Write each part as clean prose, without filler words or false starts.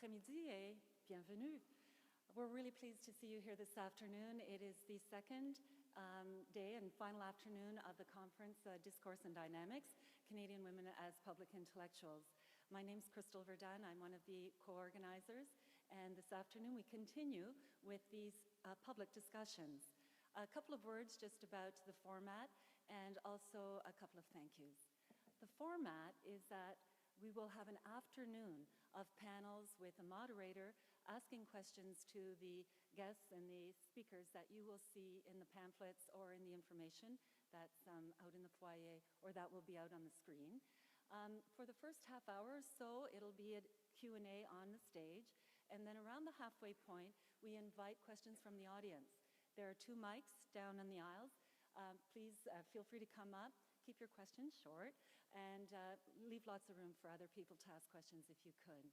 après-midi et bienvenue. We're really pleased to see you here this afternoon. It is the second day and final afternoon of the conference, Discourse and Dynamics, Canadian Women as Public Intellectuals. My name's Crystal Verdun. I'm one of the co-organizers, and this afternoon we continue with these public discussions. A couple of words just about the format and also a couple of thank yous. The format is that we will have an afternoon of panels with a moderator asking questions to the guests and the speakers that you will see in the pamphlets or in the information that's out in the foyer or that will be out on the screen. For the first half hour or so, it'll be a Q&A on the stage, and then around the halfway point, we invite questions from the audience. There are 2 mics down in the aisles. Please feel free to come up, keep your questions short, and leave lots of room for other people to ask questions if you could.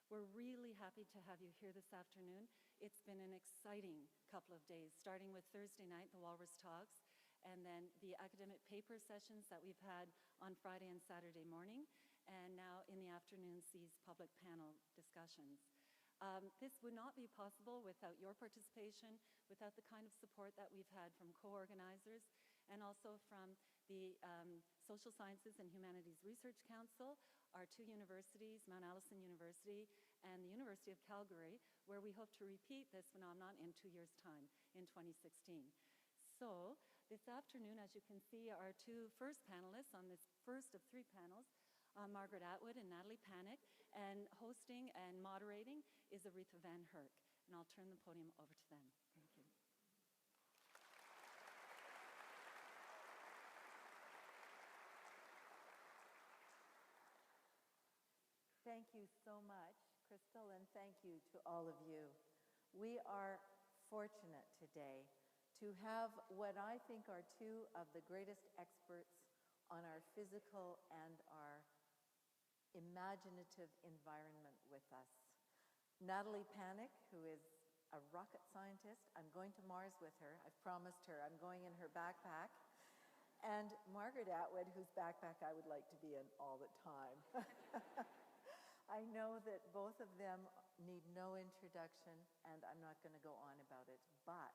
We're really happy to have you here this afternoon. It's been an exciting couple of days, starting with Thursday night, the Walrus Talks, and then the academic paper sessions that we've had on Friday and Saturday morning, and now in the afternoon these public panel discussions. This would not be possible without your participation, without the kind of support that we've had from co-organizers and also from the Social Sciences and Humanities Research Council, our 2 universities, Mount Allison University and the University of Calgary, where we hope to repeat this phenomenon in 2 years' time, in 2016. So this afternoon, as you can see, our 2 first panelists on this first of 3 panels, Margaret Atwood and Natalie Panek, and hosting and moderating is Aretha Van Herk. And I'll turn the podium over to them. Thank you. Thank you so much, Crystal, and thank you to all of you. We are fortunate today to have what I think are 2 of the greatest experts on our physical and our imaginative environment with us. Natalie Panek, who is a rocket scientist. I'm going to Mars with her. I've promised her. I'm going in her backpack. And Margaret Atwood, whose backpack I would like to be in all the time. I know that both of them need no introduction, and I'm not going to go on about it, but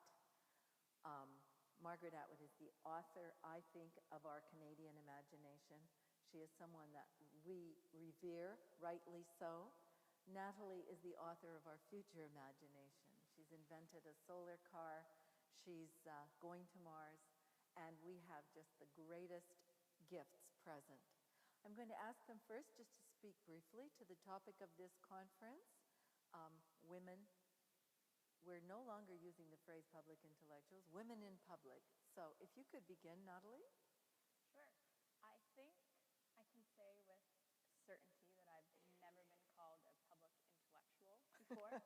Margaret Atwood is the author, I think, of our Canadian imagination. She is someone that we revere, rightly so. Natalie is the author of our future imagination. She's invented a solar car, she's going to Mars, and we have just the greatest gifts present. I'm going to ask them first just to speak briefly to the topic of this conference, women. We're no longer using the phrase public intellectuals, women in public. So if you could begin, Natalie. Sure. I think I can say with certainty that I've never been called a public intellectual before.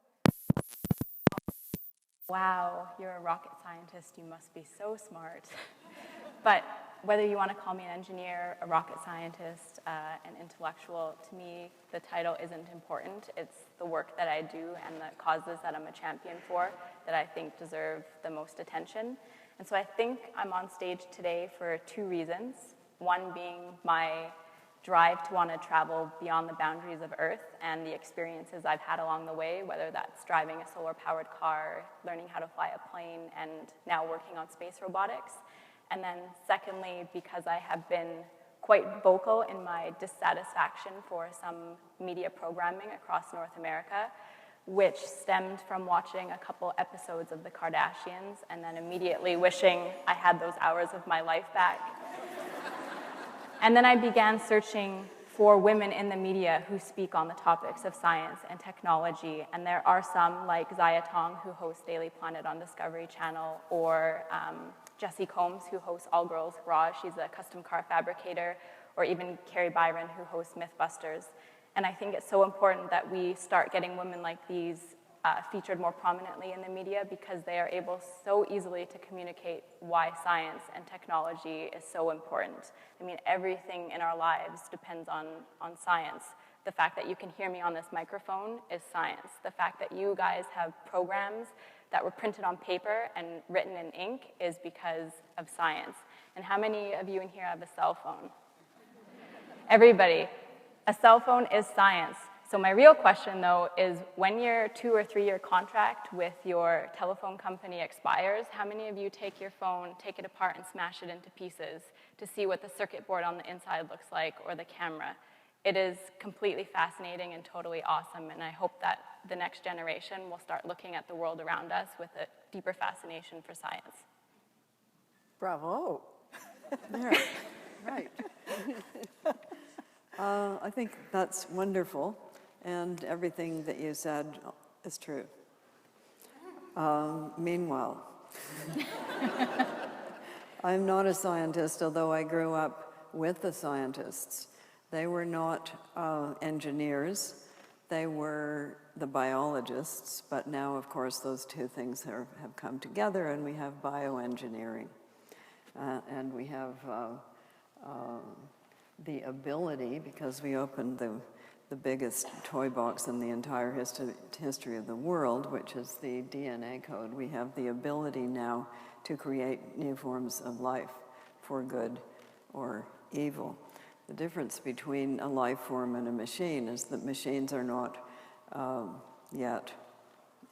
Wow, you're a rocket scientist, you must be so smart. But whether you want to call me an engineer, a rocket scientist, an intellectual, to me, the title isn't important. It's the work that I do and the causes that I'm a champion for that I think deserve the most attention. And so I think I'm on stage today for 2 reasons. One being my drive to want to travel beyond the boundaries of Earth and the experiences I've had along the way, whether that's driving a solar-powered car, learning how to fly a plane, and now working on space robotics. And then secondly, because I have been quite vocal in my dissatisfaction for some media programming across North America, which stemmed from watching a couple episodes of The Kardashians and then immediately wishing I had those hours of my life back. And then I began searching for women in the media who speak on the topics of science and technology. And there are some, like Zaya Tong, who hosts Daily Planet on Discovery Channel, or Jessie Combs, who hosts All Girls Garage. She's a custom car fabricator, or even Carrie Byron, who hosts Mythbusters. And I think it's so important that we start getting women like these featured more prominently in the media, because they are able so easily to communicate why science and technology is so important. I mean, everything in our lives depends on science. The fact that you can hear me on this microphone is science. The fact that you guys have programs that were printed on paper and written in ink is because of science. And how many of you in here have a cell phone? Everybody. A cell phone is science. So my real question, though, is when your 2 or 3 year contract with your telephone company expires, how many of you take your phone, take it apart, and smash it into pieces to see what the circuit board on the inside looks like or the camera? It is completely fascinating and totally awesome, and I hope that the next generation will start looking at the world around us with a deeper fascination for science. Bravo. There, right. I think that's wonderful, and everything that you said is true. Meanwhile, I'm not a scientist, although I grew up with the scientists. They were not engineers, they were the biologists, but now, of course, those two things have come together, and we have bioengineering. And we have the ability, because we opened the biggest toy box in the entire history of the world, which is the DNA code, we have the ability now to create new forms of life for good or evil. The difference between a life form and a machine is that machines are not yet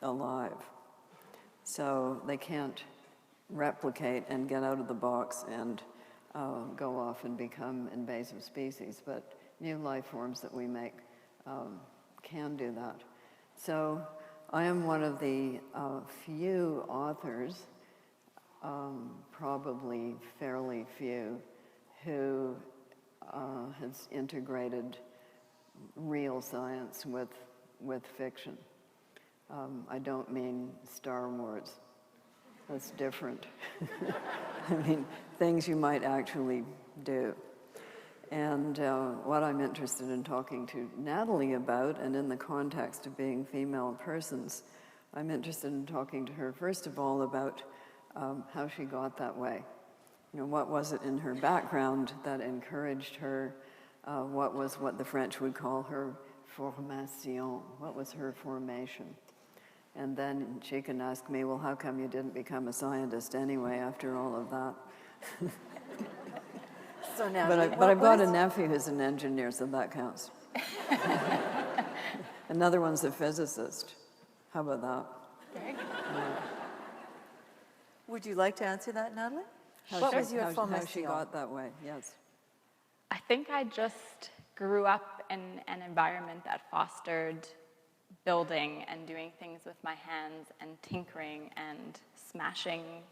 alive. So they can't replicate and get out of the box and go off and become invasive species, but new life forms that we make can do that. So I am one of the few authors, probably fairly few, who has integrated real science with fiction. I don't mean Star Wars. That's different. I mean, things you might actually do. And what I'm interested in talking to Natalie about, and in the context of being female persons, I'm interested in talking to her, first of all, about how she got that way. You know, what was it in her background that encouraged her? What was what the French would call her formation? What was her formation? And then she can ask me, well, how come you didn't become a scientist anyway after all of that? So now, But I've got a nephew who's an engineer, so that counts. Another one's a physicist. How about that? would you like to answer that, Natalie? How What she- was your how formation? she got that way, yes. I think I just grew up in an environment that fostered building and doing things with my hands and tinkering and smashing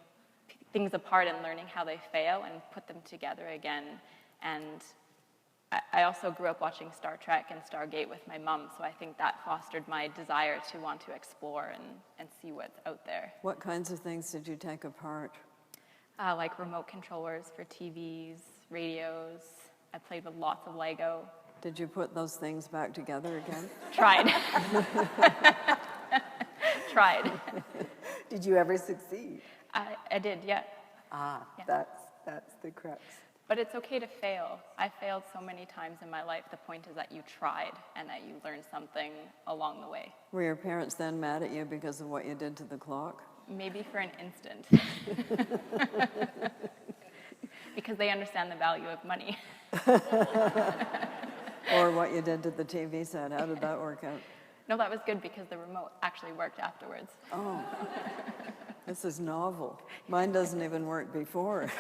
things apart and learning how they fail and put them together again. And I also grew up watching Star Trek and Stargate with my mom, so I think that fostered my desire to want to explore and see what's out there. What kinds of things did you take apart? Like remote controllers for TVs, radios. I played with lots of Lego. Did you put those things back together again? Tried. Tried. Did you ever succeed? I did, yeah. Ah, Yeah. that's the crux. But it's okay to fail. I failed so many times in my life. The point is that you tried and that you learned something along the way. Were your parents then mad at you because of what you did to the clock? Maybe for an instant. Because they understand the value of money. Or what you did to the TV set? How did that work out? No, that was good because the remote actually worked afterwards. Oh, this is novel. Mine doesn't even work before.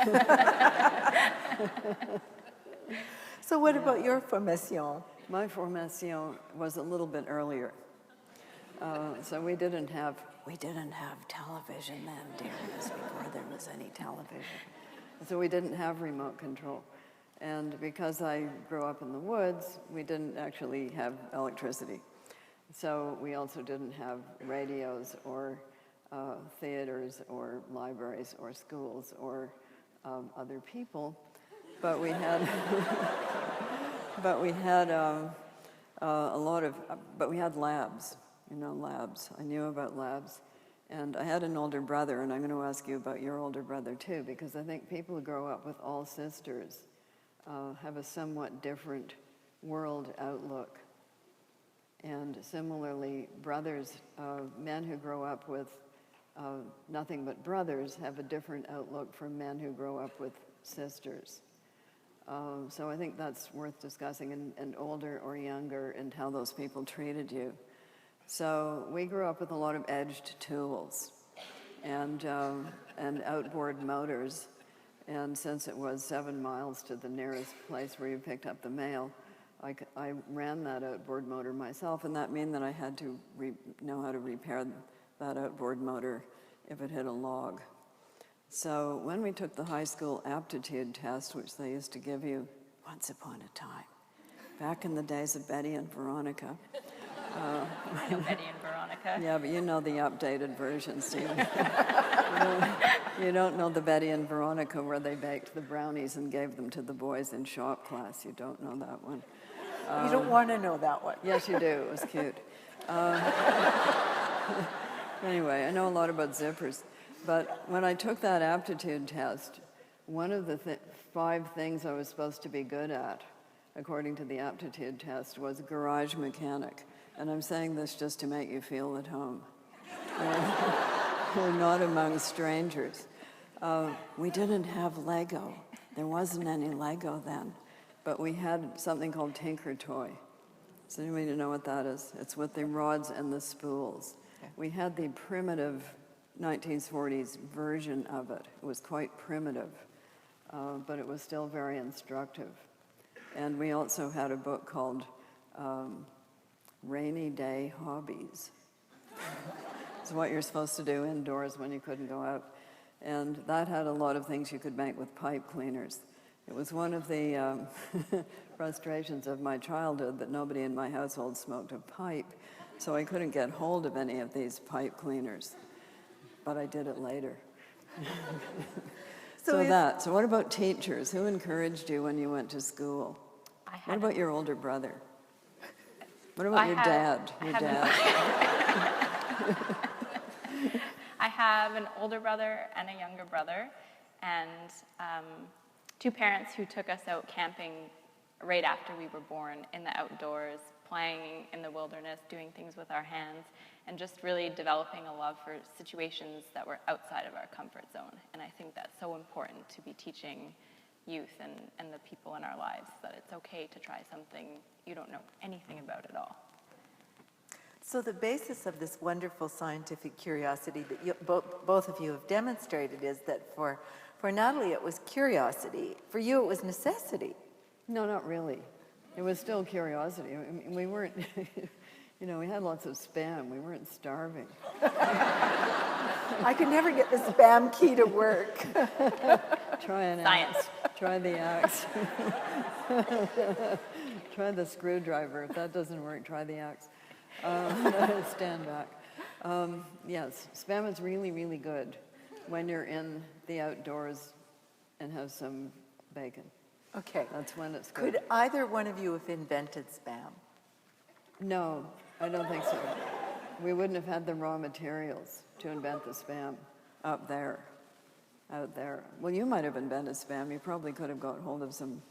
So what about your formation? My formation was a little bit earlier. So we didn't have television then, dear. It was before there was any television. So we didn't have remote control. And because I grew up in the woods, we didn't actually have electricity. So we also didn't have radios or theaters or libraries or schools or other people. But we had, we had labs, labs. I knew about labs. And I had an older brother, and I'm going to ask you about your older brother too, because I think people who grow up with all sisters have a somewhat different world outlook. And similarly, brothers, men who grow up with nothing but brothers have a different outlook from men who grow up with sisters. So I think that's worth discussing, and older or younger, and how those people treated you. So we grew up with a lot of edged tools and outboard motors. And since it was 7 miles to the nearest place where you picked up the mail, I ran that outboard motor myself, and that meant that I had to know how to repair that outboard motor if it hit a log. So when we took the high school aptitude test, which they used to give you once upon a time, back in the days of Betty and Veronica. I know Betty and Veronica. Yeah, but you know the updated versions, do you? You don't know the Betty and Veronica where they baked the brownies and gave them to the boys in shop class. You don't know that one. You don't want to know that one. Yes, you do. It was cute. Anyway, I know a lot about zippers. But when I took that aptitude test, one of the 5 things I was supposed to be good at, according to the aptitude test, was garage mechanic. And I'm saying this just to make you feel at home. We're not among strangers. We didn't have Lego. There wasn't any Lego then. But we had something called Tinker Toy. Does anybody know what that is? It's with the rods and the spools. We had the primitive 1940s version of it. It was quite primitive, but it was still very instructive. And we also had a book called Rainy Day Hobbies. It's what you're supposed to do indoors when you couldn't go out. And that had a lot of things you could make with pipe cleaners. It was one of the frustrations of my childhood that nobody in my household smoked a pipe, so I couldn't get hold of any of these pipe cleaners. But I did it later. So what about teachers? Who encouraged you when you went to school? What about your older brother? What about your dad? I have an older brother and a younger brother, and 2 parents who took us out camping right after we were born, in the outdoors, playing in the wilderness, doing things with our hands, and just really developing a love for situations that were outside of our comfort zone. And I think that's so important to be teaching youth and the people in our lives, that it's okay to try something you don't know anything about at all. So the basis of this wonderful scientific curiosity that both of you have demonstrated is that for Natalie it was curiosity, for you it was necessity. No, not really. It was still curiosity. I mean, we weren't, we had lots of Spam. We weren't starving. I could never get the Spam key to work. Try an Science. axe. Try the axe. Try the screwdriver. If that doesn't work, try the axe. Stand back. Yes, Spam is really, really good when you're in the outdoors and have some bacon. Okay. That's when it's good. Could either one of you have invented Spam? No, I don't think so. We wouldn't have had the raw materials to invent the Spam out there. Well, you might have invented Spam. You probably could have got hold of some,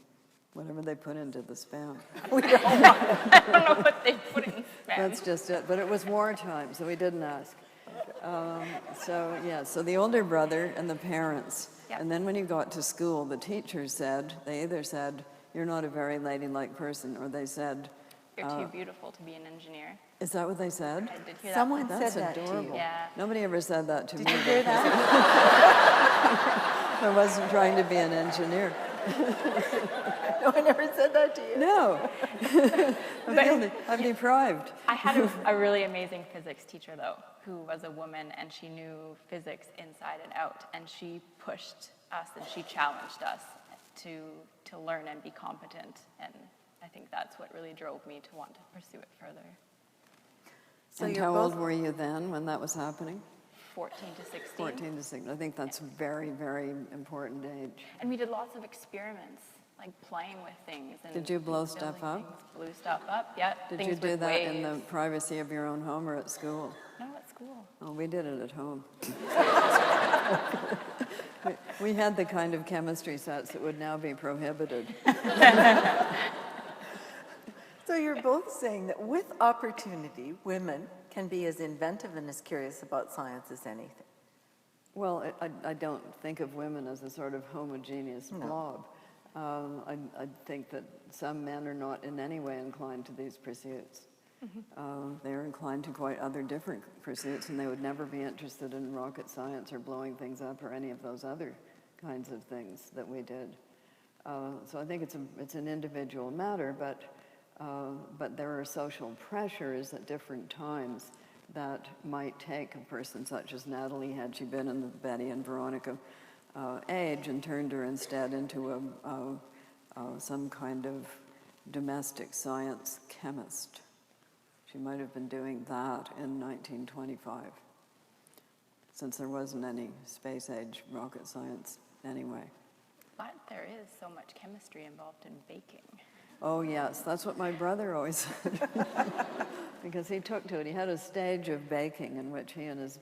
whatever they put into the Spam. I don't know what they put in Spam. That's just it. But it was wartime, so we didn't ask. So the older brother and the parents. Yep. And then when you got to school, the teachers they either said, you're not a very ladylike person, or they said, You're too beautiful to be an engineer. is that what they said? I did hear Someone that. said that to you. adorable. Yeah. Nobody ever said that to me. Did you hear that? I wasn't trying to be an engineer. No one ever said that to you. No. I'm deprived. I had a really amazing physics teacher, though, who was a woman, and she knew physics inside and out, and she pushed us and she challenged us to learn and be competent, and I think that's what really drove me to want to pursue it further. So And you're how both old were you then when that was happening? 14 to 16. 14 to 16. I think that's a very, very important age. And we did lots of experiments, like playing with things. And Did you blow building stuff up? things. Blew stuff up, yeah. Did things you do with that waves. in the privacy of your own home or at school? No, at school. Oh, we did it at home. We had the kind of chemistry sets that would now be prohibited. So you're both saying that with opportunity, women can be as inventive and as curious about science as anything. Well, I don't think of women as a sort of homogeneous blob. I think that some men are not in any way inclined to these pursuits. They're inclined to quite other different pursuits, and they would never be interested in rocket science or blowing things up or any of those other kinds of things that we did. So I think it's an individual matter, but there are social pressures at different times that might take a person such as Natalie, had she been in the Betty and Veronica age, and turned her instead into some kind of domestic science chemist. She might have been doing that in 1925, since there wasn't any space-age rocket science anyway. But there is so much chemistry involved in baking. Oh yes, that's what my brother always said. Because he took to it. He had a stage of baking in which he and his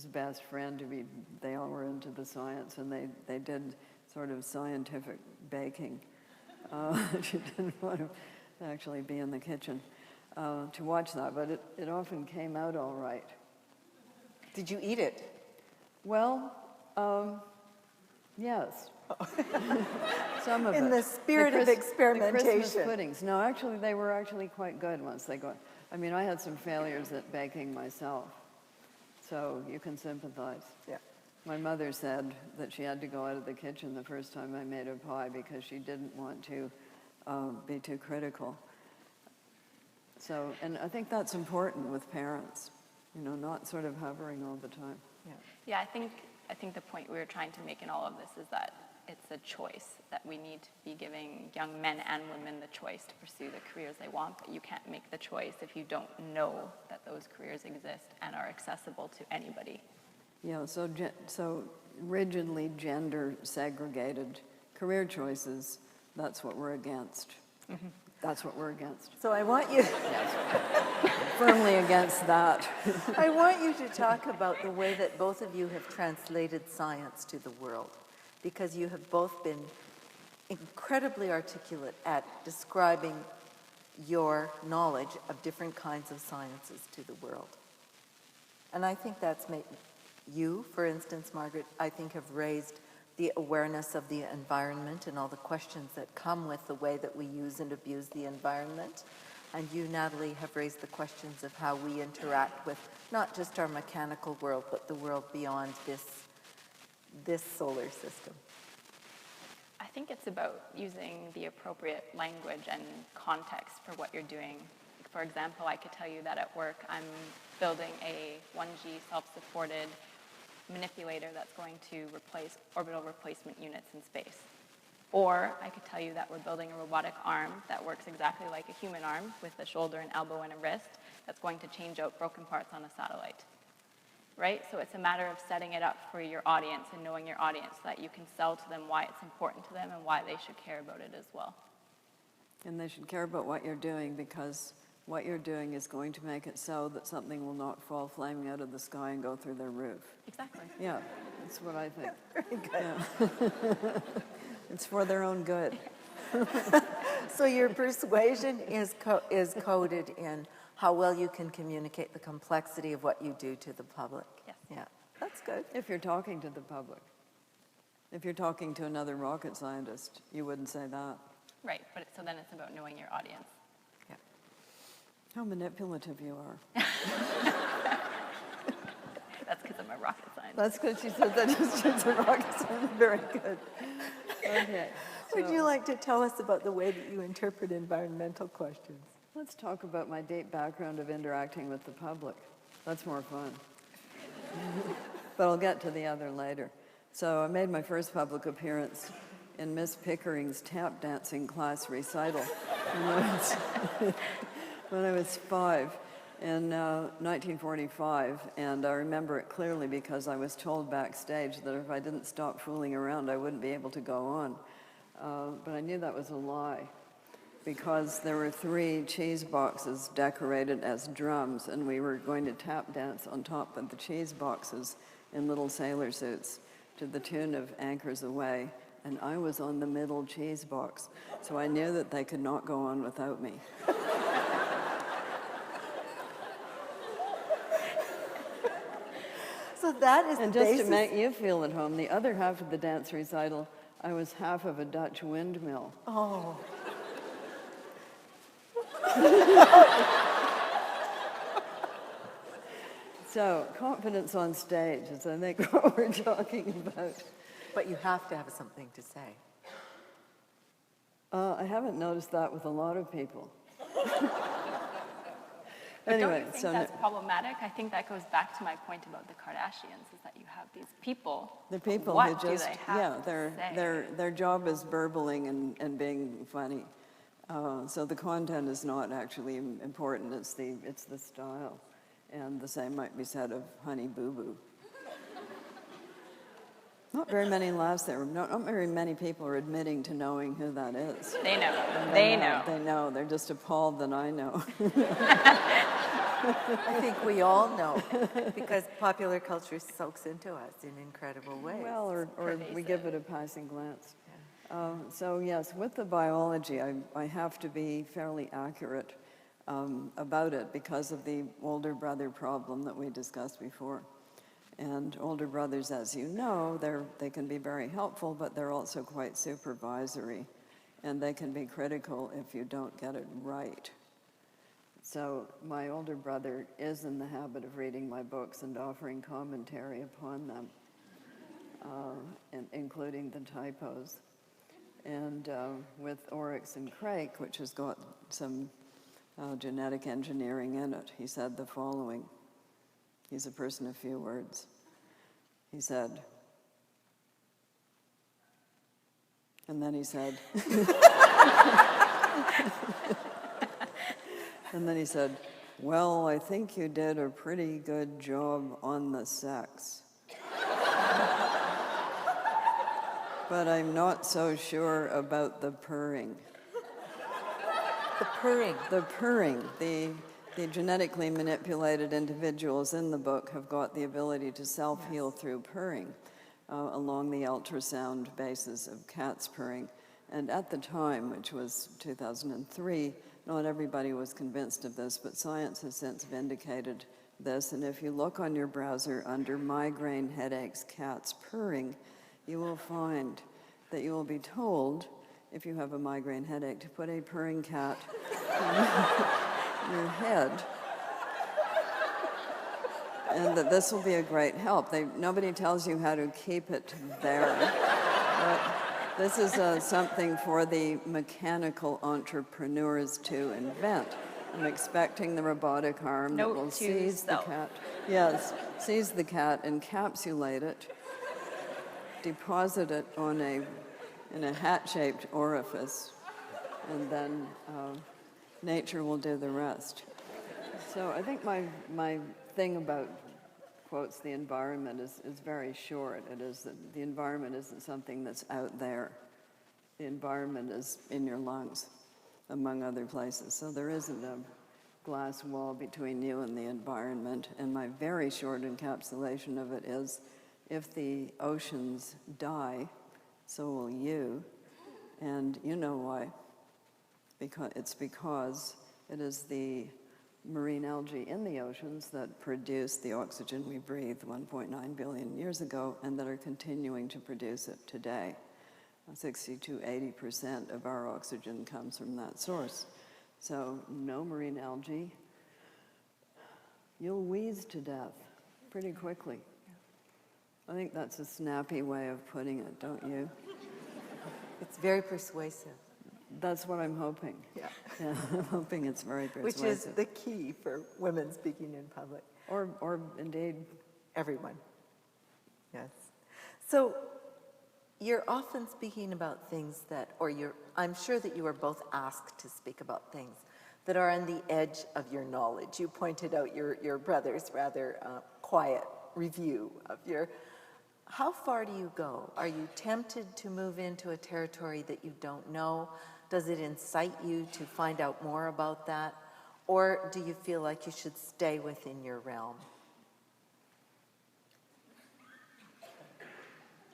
best friend, they all were into the science, and they did sort of scientific baking. She didn't want to actually be in the kitchen to watch that, but it often came out all right. Did you eat it? Well, yes. Some of it. In the spirit of The experimentation. Christmas puddings. No, actually, they were actually quite good once they got. I mean, I had some failures at baking myself, so you can sympathize. Yeah. My mother said that she had to go out of the kitchen the first time I made a pie because she didn't want to be too critical. So, and I think that's important with parents, not sort of hovering all the time. Yeah, I think the point we were trying to make in all of this is that it's a choice, that we need to be giving young men and women the choice to pursue the careers they want, but you can't make the choice if you don't know that those careers exist and are accessible to anybody. Yeah, so rigidly gender segregated career choices, that's what we're against. Mm-hmm. That's what we're against. So I want you... Firmly against that. I want you to talk about the way that both of you have translated science to the world, because you have both been incredibly articulate at describing your knowledge of different kinds of sciences to the world. And I think that's made you, for instance, Margaret, I think have raised the awareness of the environment and all the questions that come with the way that we use and abuse the environment. And you, Natalie, have raised the questions of how we interact with not just our mechanical world, but the world beyond this solar system. I think it's about using the appropriate language and context for what you're doing. For example, I could tell you that at work I'm building a 1G self-supported manipulator that's going to replace orbital replacement units in space. Or I could tell you that we're building a robotic arm that works exactly like a human arm with a shoulder, an elbow, and a wrist that's going to change out broken parts on a satellite. Right? So it's a matter of setting it up for your audience and knowing your audience so that you can sell to them why it's important to them and why they should care about it as well. And they should care about what you're doing, because what you're doing is going to make it so that something will not fall flaming out of the sky and go through their roof. Exactly. Yeah, that's what I think. Very good. Yeah. It's for their own good. So your persuasion is coded in how well you can communicate the complexity of what you do to the public. Yes. Yeah, that's good. If you're talking to the public. If you're talking to another rocket scientist, you wouldn't say that. Right, but so then it's about knowing your audience. Yeah. How manipulative you are. That's because I'm a rocket scientist. That's good. She said that she's a rocket scientist. Very good. Okay. Would you like to tell us about the way that you interpret environmental questions? Let's talk about my deep background of interacting with the public. That's more fun. But I'll get to the other later. So I made my first public appearance in Miss Pickering's tap dancing class recital when I was 5 in 1945. And I remember it clearly because I was told backstage that if I didn't stop fooling around, I wouldn't be able to go on. But I knew that was a lie, because there were 3 cheese boxes decorated as drums, and we were going to tap dance on top of the cheese boxes in little sailor suits to the tune of Anchors Away, and I was on the middle cheese box, so I knew that they could not go on without me. So that is and the just basis. to make you feel at home, the other half of the dance recital, I was half of a Dutch windmill. Oh. So confidence on stage is, I think, what we're talking about. But you have to have something to say. I haven't noticed that with a lot of people. But Anyway, don't you think so that's problematic? I think that goes back to my point about the Kardashians, is that you have these people. the people what who do just, they have yeah, to say? their job is burbling and being funny. So the content is not actually important, it's the style. And the same might be said of Honey Boo Boo. Not very many laughs there. Not very many people are admitting to knowing who that is. They know. And They know. They know. They're just appalled that I know. I think we all know, because popular culture soaks into us in incredible ways. Well, or we pervasive. give it a passing glance. So yes, with the biology, I have to be fairly accurate about it because of the older brother problem that we discussed before. And older brothers, as you know, they can be very helpful, but they're also quite supervisory. And they can be critical if you don't get it right. So my older brother is in the habit of reading my books and offering commentary upon them, including the typos. And with Oryx and Crake, which has got some genetic engineering in it, he said the following. He's a person of few words. He said, and then he said, and then he said, well, I think you did a pretty good job on the sex. But I'm not so sure about the purring. The purring. The purring, the genetically manipulated individuals in the book have got the ability to self-heal through purring along the ultrasound basis of cats purring. And at the time, which was 2003, not everybody was convinced of this, but science has since vindicated this. And if you look on your browser under migraine headaches, cats purring, you will find that you will be told, if you have a migraine headache, to put a purring cat your head, and that this will be a great help. Nobody tells you how to keep it there. But this is something for the mechanical entrepreneurs to invent. I'm expecting the robotic arm that will seize the cat. Yes, seize the cat, encapsulate it, deposit it in a hat-shaped orifice, and then nature will do the rest. So I think my thing about, quotes, the environment is very short. It is that the environment isn't something that's out there. The environment is in your lungs, among other places. So there isn't a glass wall between you and the environment. And my very short encapsulation of it is, if the oceans die, so will you. And you know why. It's because it is the marine algae in the oceans that produce the oxygen we breathe 1.9 billion years ago and that are continuing to produce it today. 60 to 80% of our oxygen comes from that source. So no marine algae, you'll wheeze to death pretty quickly. I think that's a snappy way of putting it, don't you? It's very persuasive. That's what I'm hoping. Yeah. Yeah, I'm hoping it's very persuasive. Which is the key for women speaking in public. Or indeed, everyone. Yes. So you're often speaking about things that, I'm sure that you are both asked to speak about things that are on the edge of your knowledge. You pointed out your brother's rather quiet review of how far do you go? Are you tempted to move into a territory that you don't know? Does it incite you to find out more about that? Or do you feel like you should stay within your realm?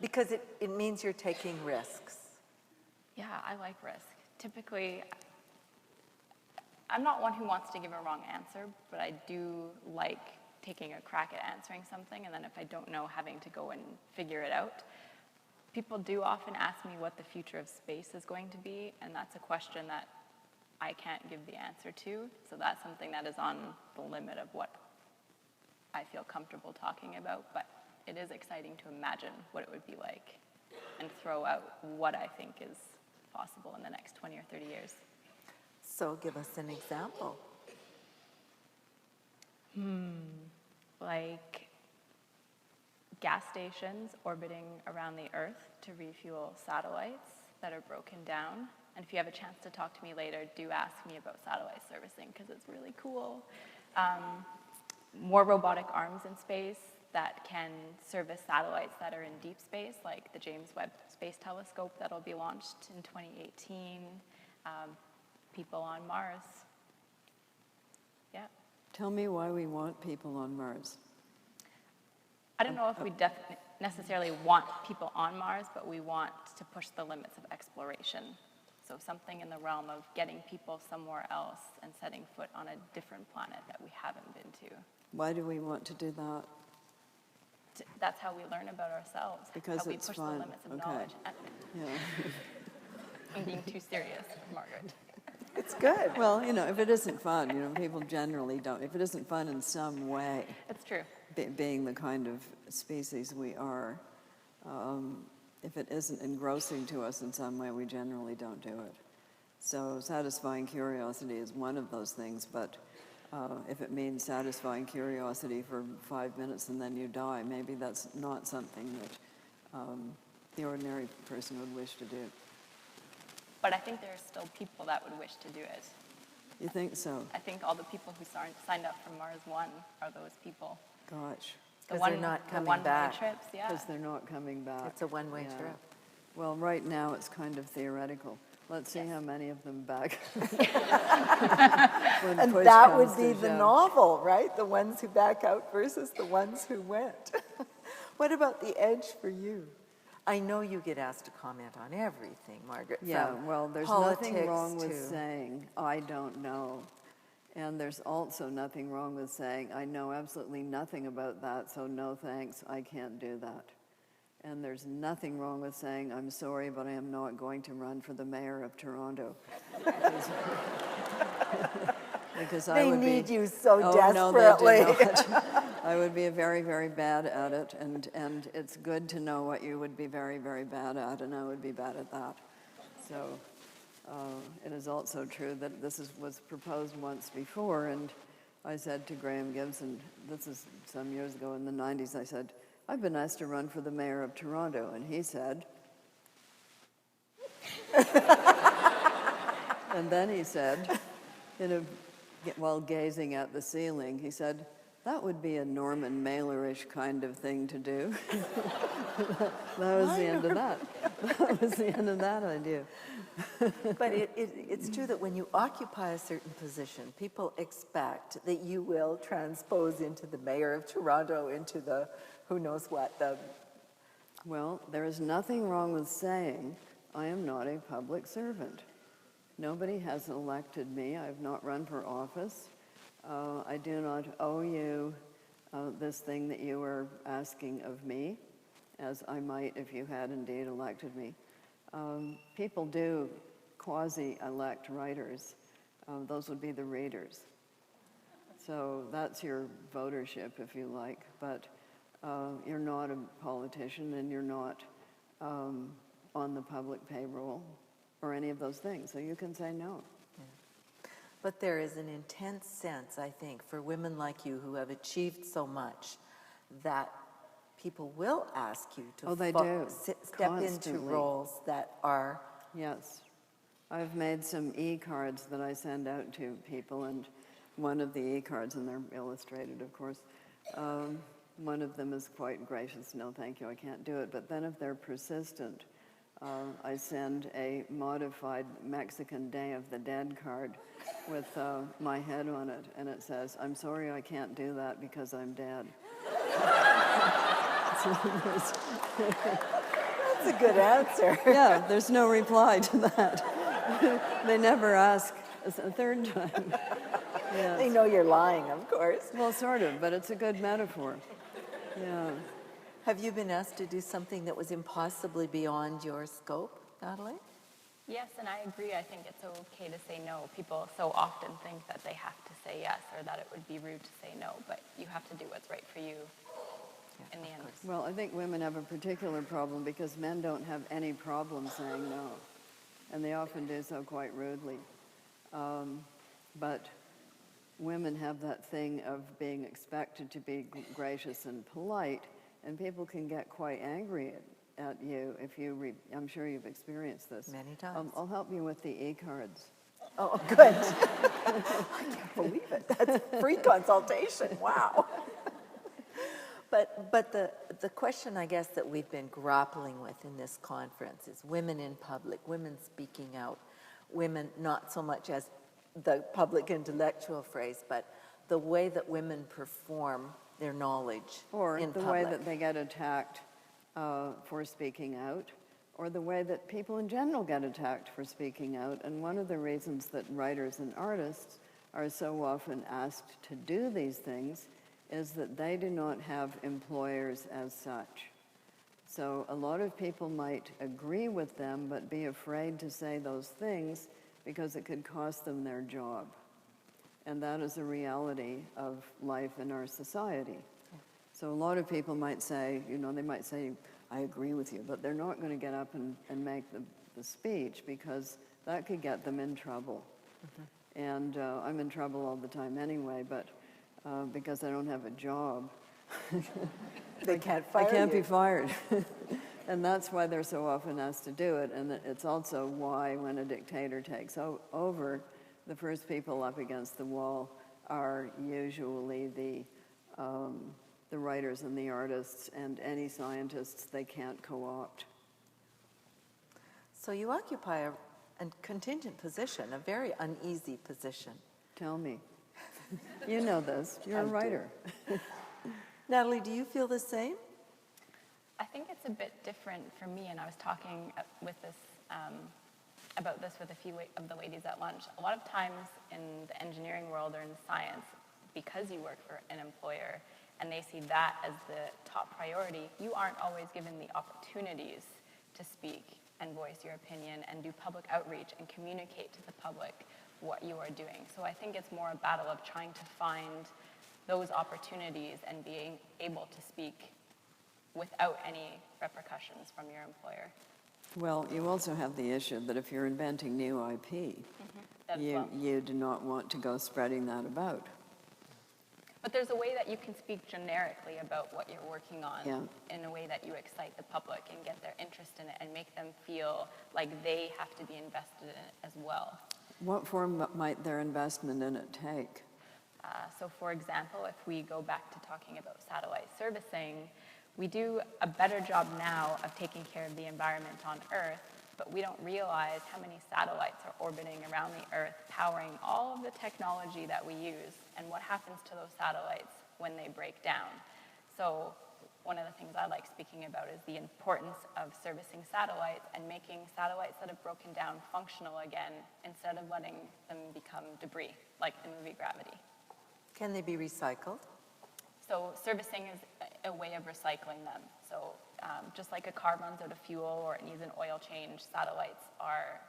Because it means you're taking risks. Yeah, I like risk. Typically, I'm not one who wants to give a wrong answer, but I do like taking a crack at answering something, and then if I don't know, having to go and figure it out. People do often ask me what the future of space is going to be, and that's a question that I can't give the answer to. So that's something that is on the limit of what I feel comfortable talking about, but it is exciting to imagine what it would be like and throw out what I think is possible in the next 20 or 30 years. So give us an example. Like gas stations orbiting around the Earth to refuel satellites that are broken down. And if you have a chance to talk to me later, do ask me about satellite servicing because it's really cool. More robotic arms in space that can service satellites that are in deep space, like the James Webb Space Telescope that'll be launched in 2018. People on Mars. Yeah. Tell me why we want people on Mars. I don't know if we necessarily want people on Mars, but we want to push the limits of exploration. So something in the realm of getting people somewhere else and setting foot on a different planet that we haven't been to. Why do we want to do that? That's how we learn about ourselves. Because how we it's push fun. the limits of Okay. knowledge. Yeah. I'm being too serious, Margaret. It's good. Well, if it isn't fun, people generally don't. If it isn't fun in some way, It's true. being the kind of species we are, if it isn't engrossing to us in some way, we generally don't do it. So satisfying curiosity is one of those things, but if it means satisfying curiosity for 5 minutes and then you die, maybe that's not something that the ordinary person would wish to do. But I think there are still people that would wish to do it. You think so? I think all the people who signed up for Mars One are those people. Gosh, The 'Cause they're not coming one-way back. trips, yeah. because they're not coming back. It's a one-way Yeah. trip. Well, right now it's kind of theoretical. Let's see Yes. how many of them back. And that would be the novel, right? The ones who back out versus the ones who went. What about the edge for you? I know you get asked to comment on everything, Margaret. Yeah, from well, there's politics nothing wrong with to- saying, I don't know. And there's also nothing wrong with saying, I know absolutely nothing about that, so no thanks, I can't do that. And there's nothing wrong with saying, I'm sorry, but I am not going to run for the mayor of Toronto. Because I They would need be, you so oh, desperately. No, they do not. I would be very, very bad at it, and it's good to know what you would be very, very bad at, and I would be bad at that. So it is also true that this was proposed once before, and I said to Graham Gibson, this is some years ago in the 90s, I said, I've been asked to run for the mayor of Toronto, and he said, and then he said, while gazing at the ceiling, he said, that would be a Norman Mailer-ish kind of thing to do. That was the end of that. That was the end of that idea. But it's true that when you occupy a certain position, people expect that you will transpose into the mayor of Toronto, into the who knows what. Well, there is nothing wrong with saying, I am not a public servant. Nobody has elected me. I have not run for office. I do not owe you this thing that you were asking of me, as I might if you had indeed elected me. People do quasi-elect writers. Those would be the readers. So that's your votership, if you like, but you're not a politician and you're not on the public payroll or any of those things, so you can say no. But there is an intense sense, I think, for women like you who have achieved so much, that people will ask you to They do, step into constantly. roles that are... Yes. I've made some e-cards that I send out to people, and one of the e-cards, and they're illustrated, of course, one of them is quite gracious, no thank you, I can't do it, but then if they're persistent, I send a modified Mexican Day of the Dead card with my head on it, and it says, I'm sorry I can't do that because I'm dead. That's a good answer. Yeah, there's no reply to that. They never ask a third time. Yeah. They know you're lying, of course. Well, sort of, but it's a good metaphor. Yeah. Have you been asked to do something that was impossibly beyond your scope, Natalie? Yes, and I agree. I think it's okay to say no. People so often think that they have to say yes or that it would be rude to say no, but you have to do what's right for you in the end. Well, I think women have a particular problem because men don't have any problem saying no, and they often do so quite rudely. But women have that thing of being expected to be gracious and polite, and people can get quite angry at you if you, I'm sure you've experienced this. Many times. I'll help you with the e-cards. Oh, good. I can't believe it. That's free consultation. Wow. But the question, I guess, that we've been grappling with in this conference is women in public, women speaking out, women not so much as the public intellectual phrase, but the way that women perform their knowledge Or in the public. way that they get attacked for speaking out, or the way that people in general get attacked for speaking out. And one of the reasons that writers and artists are so often asked to do these things is that they do not have employers as such. So a lot of people might agree with them but be afraid to say those things because it could cost them their job. And that is a reality of life in our society. So a lot of people might say, they might say, I agree with you, but they're not going to get up and make the speech because that could get them in trouble. Mm-hmm. And I'm in trouble all the time anyway, but because I don't have a job. They can't fire I can't you. be fired. And that's why they're so often asked to do it. And it's also why when a dictator takes over, the first people up against the wall are usually the writers and the artists and any scientists they can't co-opt. So you occupy a contingent position, a very uneasy position. Tell me. You know this. You're a writer. Natalie, do you feel the same? I think it's a bit different for me, and I was talking about this with a few of the ladies at lunch. A lot of times in the engineering world or in science, because you work for an employer and they see that as the top priority, you aren't always given the opportunities to speak and voice your opinion and do public outreach and communicate to the public what you are doing. So I think it's more a battle of trying to find those opportunities and being able to speak without any repercussions from your employer. Well, you also have the issue that if you're inventing new IP, you do not want to go spreading that about. But there's a way that you can speak generically about what you're working on in a way that you excite the public and get their interest in it and make them feel like they have to be invested in it as well. What form might their investment in it take? So for example, if we go back to talking about satellite servicing, we do a better job now of taking care of the environment on Earth, but we don't realize how many satellites are orbiting around the Earth, powering all of the technology that we use, and what happens to those satellites when they break down. So one of the things I like speaking about is the importance of servicing satellites and making satellites that have broken down functional again instead of letting them become debris, like the movie Gravity. Can they be recycled? So servicing is a way of recycling them. So just like a car runs out of fuel or it needs an oil change, satellites are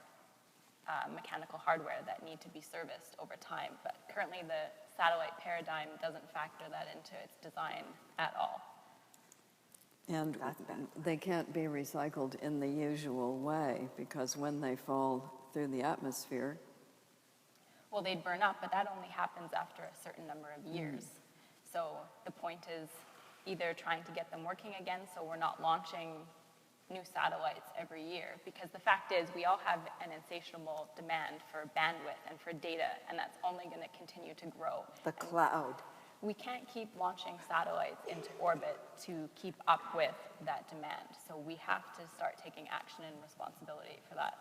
mechanical hardware that need to be serviced over time. But currently the satellite paradigm doesn't factor that into its design at all. And they can't be recycled in the usual way because when they fall through the atmosphere, well, they'd burn up, but that only happens after a certain number of years. So the point is either trying to get them working again so we're not launching new satellites every year, because the fact is we all have an insatiable demand for bandwidth and for data, and that's only going to continue to grow. The cloud. We can't keep launching satellites into orbit to keep up with that demand. So we have to start taking action and responsibility for that.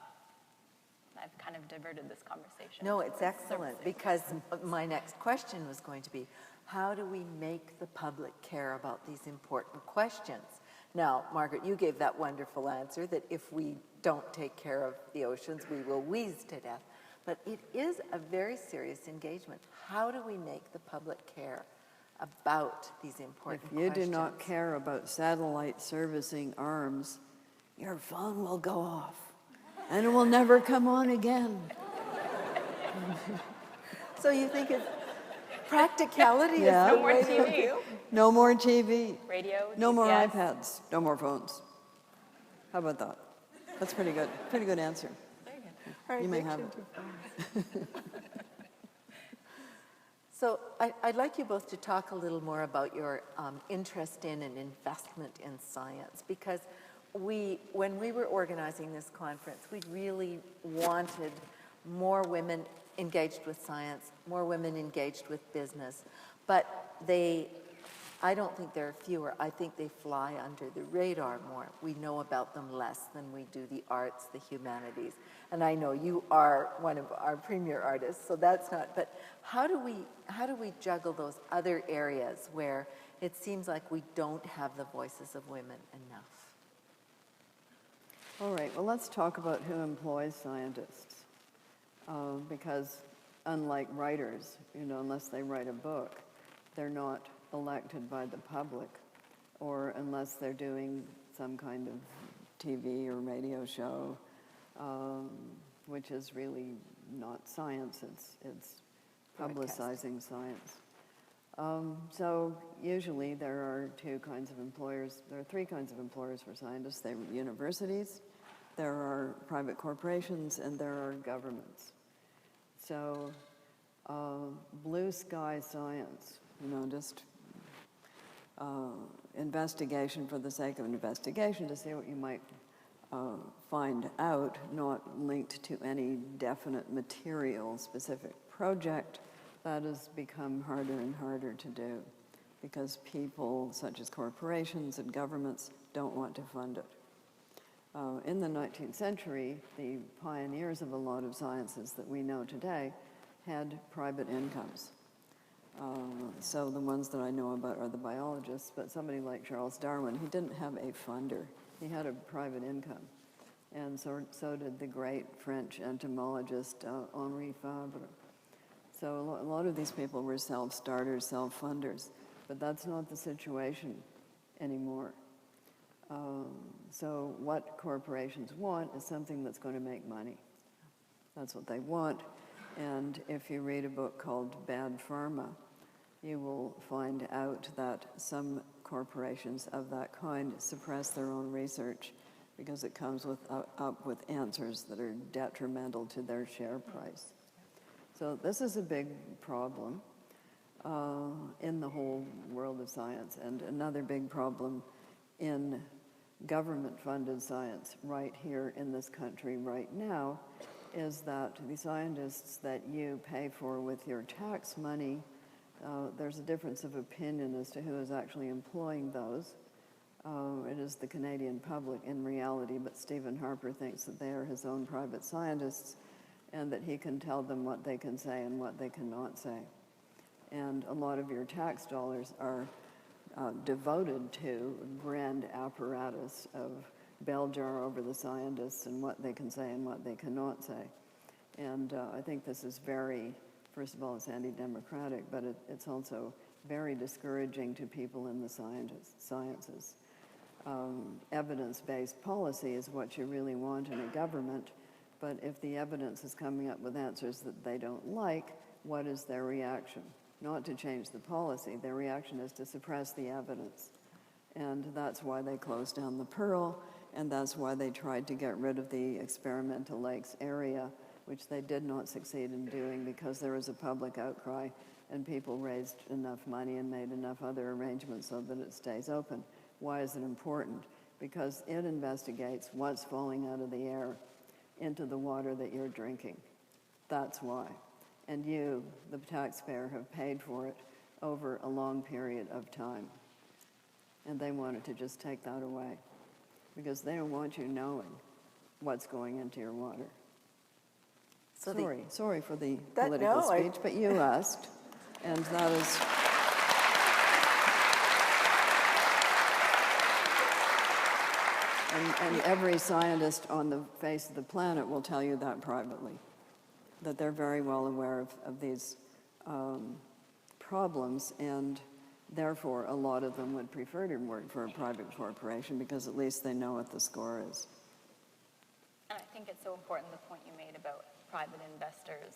I've kind of diverted this conversation. No, it's excellent, because my next question was going to be, how do we make the public care about these important questions? Now, Margaret, you gave that wonderful answer that if we don't take care of the oceans, we will wheeze to death. But it is a very serious engagement. How do we make the public care about these important If you do not questions. care about satellite servicing arms, your phone will go off and it will never come on again. So you think it's practicality Yeah. is the No more way to TV. do? No more TV. Radio, No more GPS. iPads. No more phones. How about that? That's pretty good. Pretty good answer. All right, You may Rich, have into phones. So I'd like you both to talk a little more about your interest in and investment in science, because when we were organizing this conference, we really wanted more women engaged with science, more women engaged with business, but I don't think there are fewer. I think they fly under the radar more. We know about them less than we do the arts, the humanities. And I know you are one of our premier artists, so that's not, but how do we juggle those other areas where it seems like we don't have the voices of women enough? All right, well, let's talk about who employs scientists. Because unlike writers, unless they write a book, they're not elected by the public, or unless they're doing some kind of TV or radio show, which is really not science, it's publicizing science. So usually there are two kinds of employers, there are three kinds of employers for scientists. There are universities, there are private corporations, and there are governments. So blue sky science, just investigation for the sake of investigation to see what you might find out, not linked to any definite material specific project, that has become harder and harder to do because people such as corporations and governments don't want to fund it. In the 19th century, the pioneers of a lot of sciences that we know today had private incomes. So the ones that I know about are the biologists, but somebody like Charles Darwin, he didn't have a funder. He had a private income. And so did the great French entomologist Henri Fabre. So a lot of these people were self-starters, self-funders, but that's not the situation anymore. So what corporations want is something that's going to make money. That's what they want. And if you read a book called Bad Pharma, you will find out that some corporations of that kind suppress their own research because it comes up with answers that are detrimental to their share price. So this is a big problem in the whole world of science, and another big problem in government-funded science right here in this country right now is that the scientists that you pay for with your tax money, there's a difference of opinion as to who is actually employing those. It is the Canadian public in reality, but Stephen Harper thinks that they are his own private scientists and that he can tell them what they can say and what they cannot say. And a lot of your tax dollars are devoted to grand apparatus of bell jar over the scientists and what they can say and what they cannot say. And I think this is very, first of all, it's anti-democratic, but it's also very discouraging to people in the sciences. Evidence-based policy is what you really want in a government, but if the evidence is coming up with answers that they don't like, what is their reaction? Not to change the policy, their reaction is to suppress the evidence. And that's why they closed down the Pearl, and that's why they tried to get rid of the experimental lakes area, which they did not succeed in doing because there was a public outcry and people raised enough money and made enough other arrangements so that it stays open. Why is it important? Because it investigates what's falling out of the air into the water that you're drinking. That's why. And you, the taxpayer, have paid for it over a long period of time. And they wanted to just take that away because they don't want you knowing what's going into your water. So sorry for the that, political no, speech, but you asked, and that is... And every scientist on the face of the planet will tell you that privately, that they're very well aware of these problems, and Therefore, a lot of them would prefer to work for a private corporation because at least they know what the score is. And I think it's so important, the point you made about private investors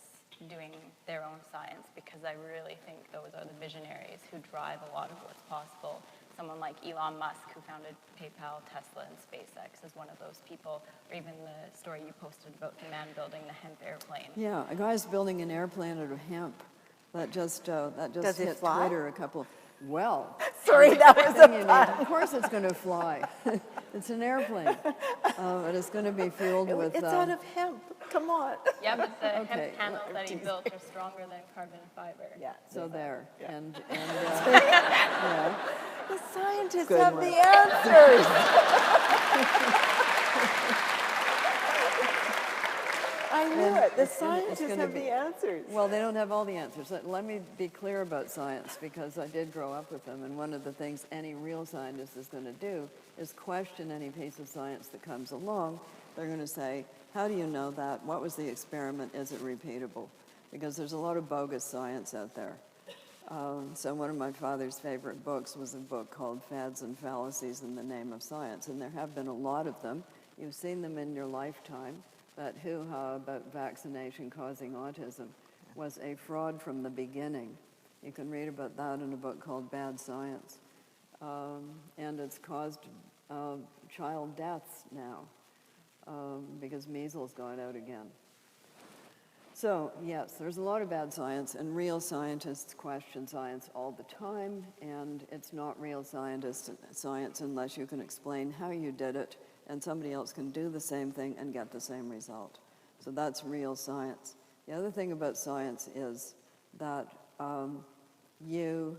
doing their own science, because I really think those are the visionaries who drive a lot of what's possible. Someone like Elon Musk, who founded PayPal, Tesla, and SpaceX, is one of those people. Or even the story you posted about the man building the hemp airplane. Yeah, a guy's building an airplane out of hemp. That just Does it hit fly? Twitter a couple. Well, Sorry, that was thing you a need- of course it's going to fly. It's an airplane, but it's going to be fueled with. It's out of hemp. Come on. Yeah, but the Okay, hemp panels that he built are stronger than carbon fiber. Yeah. So there, Yeah. and yeah. The scientists Good have one. the answers. I knew And it. The it's scientists gonna have be- the answers. Well, they don't have all the answers. Let me be clear about science because I did grow up with them, and one of the things any real scientist is going to do is question any piece of science that comes along. They're going to say, how do you know that? What was the experiment? Is it repeatable? Because there's a lot of bogus science out there. So one of my father's favorite books was a book called Fads and Fallacies in the Name of Science, and there have been a lot of them. You've seen them in your lifetime. That hoo-ha about vaccination causing autism was a fraud from the beginning. You can read about that in a book called Bad Science. And it's caused child deaths now because measles got out again. So, yes, there's a lot of bad science, and real scientists question science all the time, and it's not real science unless you can explain how you did it, and somebody else can do the same thing and get the same result. So that's real science. The other thing about science is that you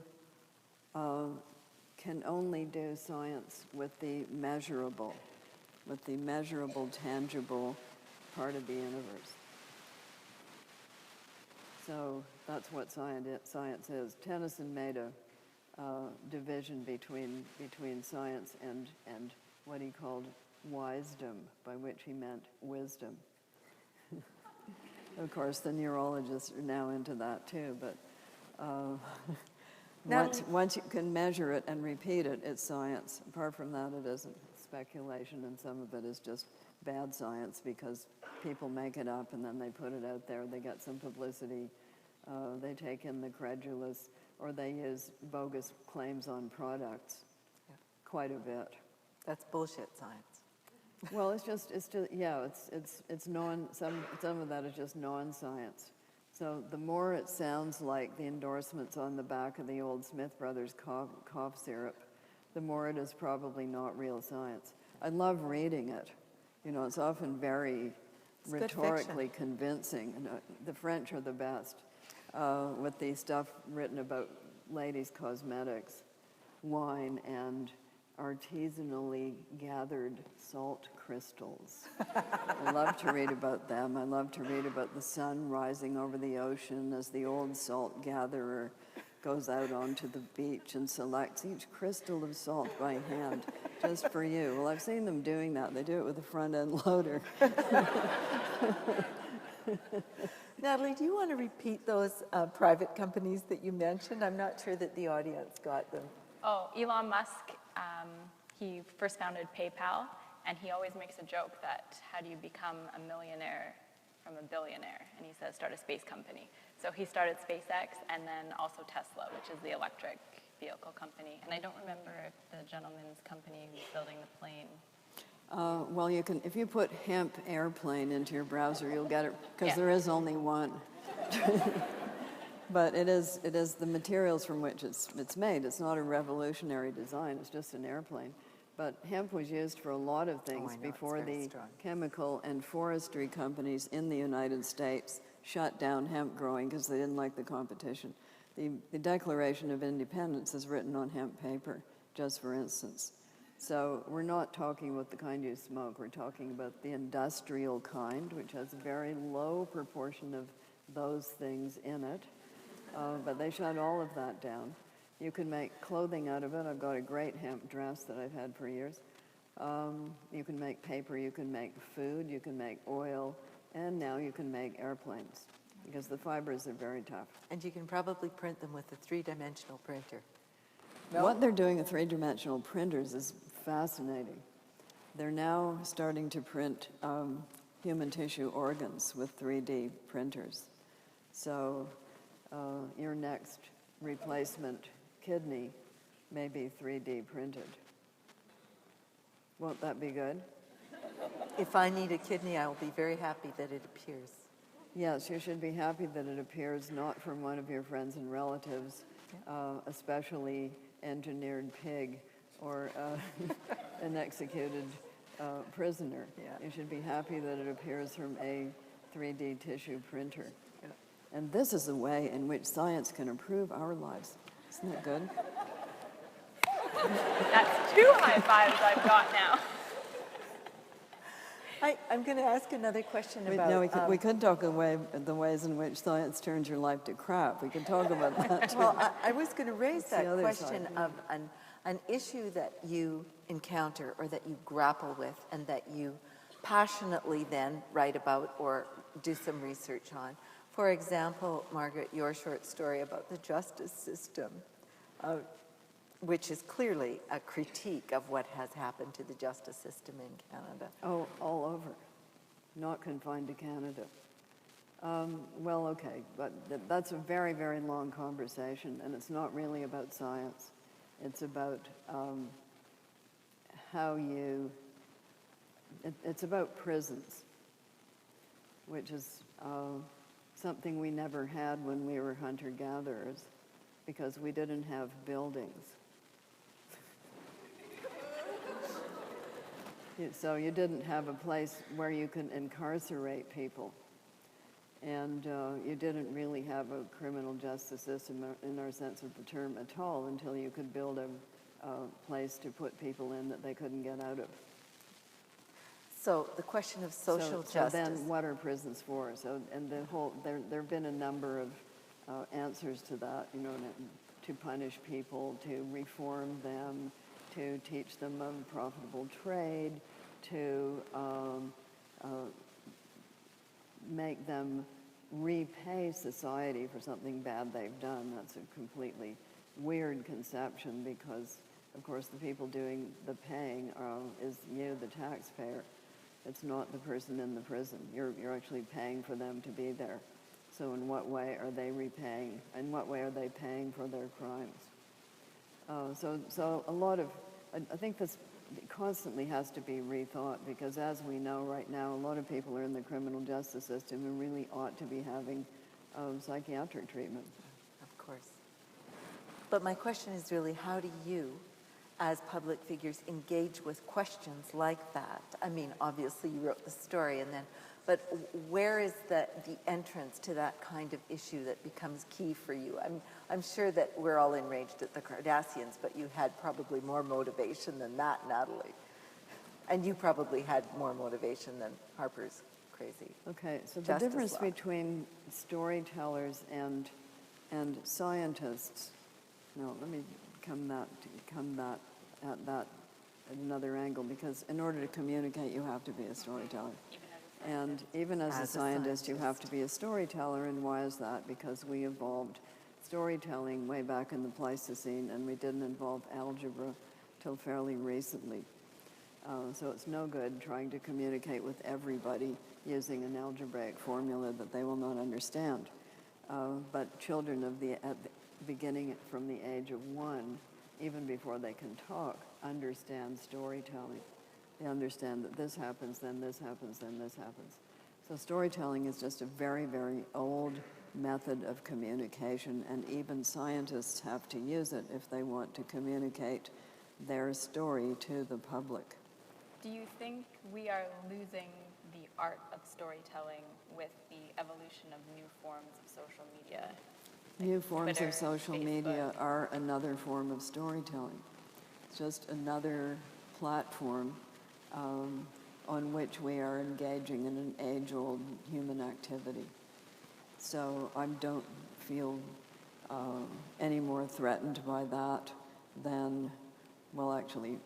can only do science with the measurable, tangible part of the universe. So that's what science is. Tennyson made a division between science and what he called wisdom, by which he meant wisdom. Of course, the neurologists are now into that too, but once you can measure it and repeat it, it's science. Apart from that, it isn't. Speculation, and some of it is just bad science because people make it up and then they put it out there. They get some publicity. They take in the credulous, or they use bogus claims on products quite a bit. That's bullshit science. Well, some of that is just non-science. So the more it sounds like the endorsements on the back of the old Smith Brothers cough syrup, the more it is probably not real science. I love reading it. You know, it's often very It's good rhetorically fiction. convincing. And, the French are the best with the stuff written about ladies' cosmetics, wine, and artisanally gathered salt crystals. I love to read about them. I love to read about the sun rising over the ocean as the old salt gatherer goes out onto the beach and selects each crystal of salt by hand, just for you. Well, I've seen them doing that. They do it with a front-end loader. Natalie, do you want to repeat those private companies that you mentioned? I'm not sure that the audience got them. Oh, Elon Musk, he first founded PayPal, and he always makes a joke that how do you become a millionaire from a billionaire? And he says, start a space company. So he started SpaceX and then also Tesla, which is the electric vehicle company. And I don't remember if the gentleman's company who's building the plane. Well, you can, if you put hemp airplane into your browser, you'll get it, because Yeah. there is only one. But it is the materials from which it's made. It's not a revolutionary design, it's just an airplane. But hemp was used for a lot of things I know, it's before very the strong. chemical and forestry companies in the United States shut down hemp growing because they didn't like the competition. The Declaration of Independence is written on hemp paper, just for instance. So we're not talking about the kind you smoke, we're talking about the industrial kind, which has a very low proportion of those things in it. But they shut all of that down. You can make clothing out of it. I've got a great hemp dress that I've had for years. You can make paper, you can make food, you can make oil, and now you can make airplanes because the fibers are very tough. And you can probably print them with a 3-dimensional printer. What they're doing with three-dimensional printers is fascinating. They're now starting to print human tissue organs with 3D printers. So your next replacement kidney may be 3D printed. Won't that be good? If I need a kidney, I will be very happy that it appears. Yes, you should be happy that it appears not from one of your friends and relatives, a specially engineered pig or an executed prisoner. Yeah. You should be happy that it appears from a 3D tissue printer. And this is the way in which science can improve our lives. Isn't that good? That's 2 high fives I've got now. I'm going to ask another question We, about... no, we could talk the ways in which science turns your life to crap. We could talk about that too. Well, I was going to raise That's the that other question side. of an issue that you encounter or that you grapple with and that you passionately then write about or do some research on. For example, Margaret, your short story about the justice system, which is clearly a critique of what has happened to the justice system in Canada. Oh, all over, not confined to Canada. Well, okay, but that's a very, very long conversation, and it's not really about science. It's about how you, it's about prisons, which is something we never had when we were hunter-gatherers, because we didn't have buildings. So you didn't have a place where you can incarcerate people. And you didn't really have a criminal justice system in our sense of the term at all until you could build a place to put people in that they couldn't get out of. So the question of social justice. So then what are prisons for? So, and the whole, there have been a number of answers to that, you know, to punish people, to reform them, to teach them a profitable trade, to make them repay society for something bad they've done. That's a completely weird conception because, of course, the people doing the paying is you, the taxpayer. It's not the person in the prison. You're actually paying for them to be there. So in what way are they repaying? In what way are they paying for their crimes? So a lot of, I think this constantly has to be rethought because as we know right now, a lot of people are in the criminal justice system and really ought to be having psychiatric treatment. Of course. But my question is really, how do you, as public figures, engage with questions like that? I mean, obviously you wrote the story and then, but where is the entrance to that kind of issue that becomes key for you? I'm sure that we're all enraged at the Cardassians, but you had probably more motivation than that, Natalie. And you probably had more motivation than Harper's crazy. Okay, so the Justice difference law. between storytellers and scientists, no, let me come at that at another angle, because in order to communicate, you have to be a storyteller. And even as a scientist, you have to be a storyteller, and why is that? Because we evolved storytelling way back in the Pleistocene, and we didn't involve algebra till fairly recently. So it's no good trying to communicate with everybody using an algebraic formula that they will not understand. But children at the beginning from the age of 1, even before they can talk, understand storytelling. They understand that this happens, then this happens, then this happens. So storytelling is just a very, very old method of communication, and even scientists have to use it if they want to communicate their story to the public. Do you think we are losing the art of storytelling with the evolution of new forms of social media? New forms Twitter, of social media are another form of storytelling. It's just another platform on which we are engaging in an age-old human activity. So I don't feel any more threatened by that than, well, actually,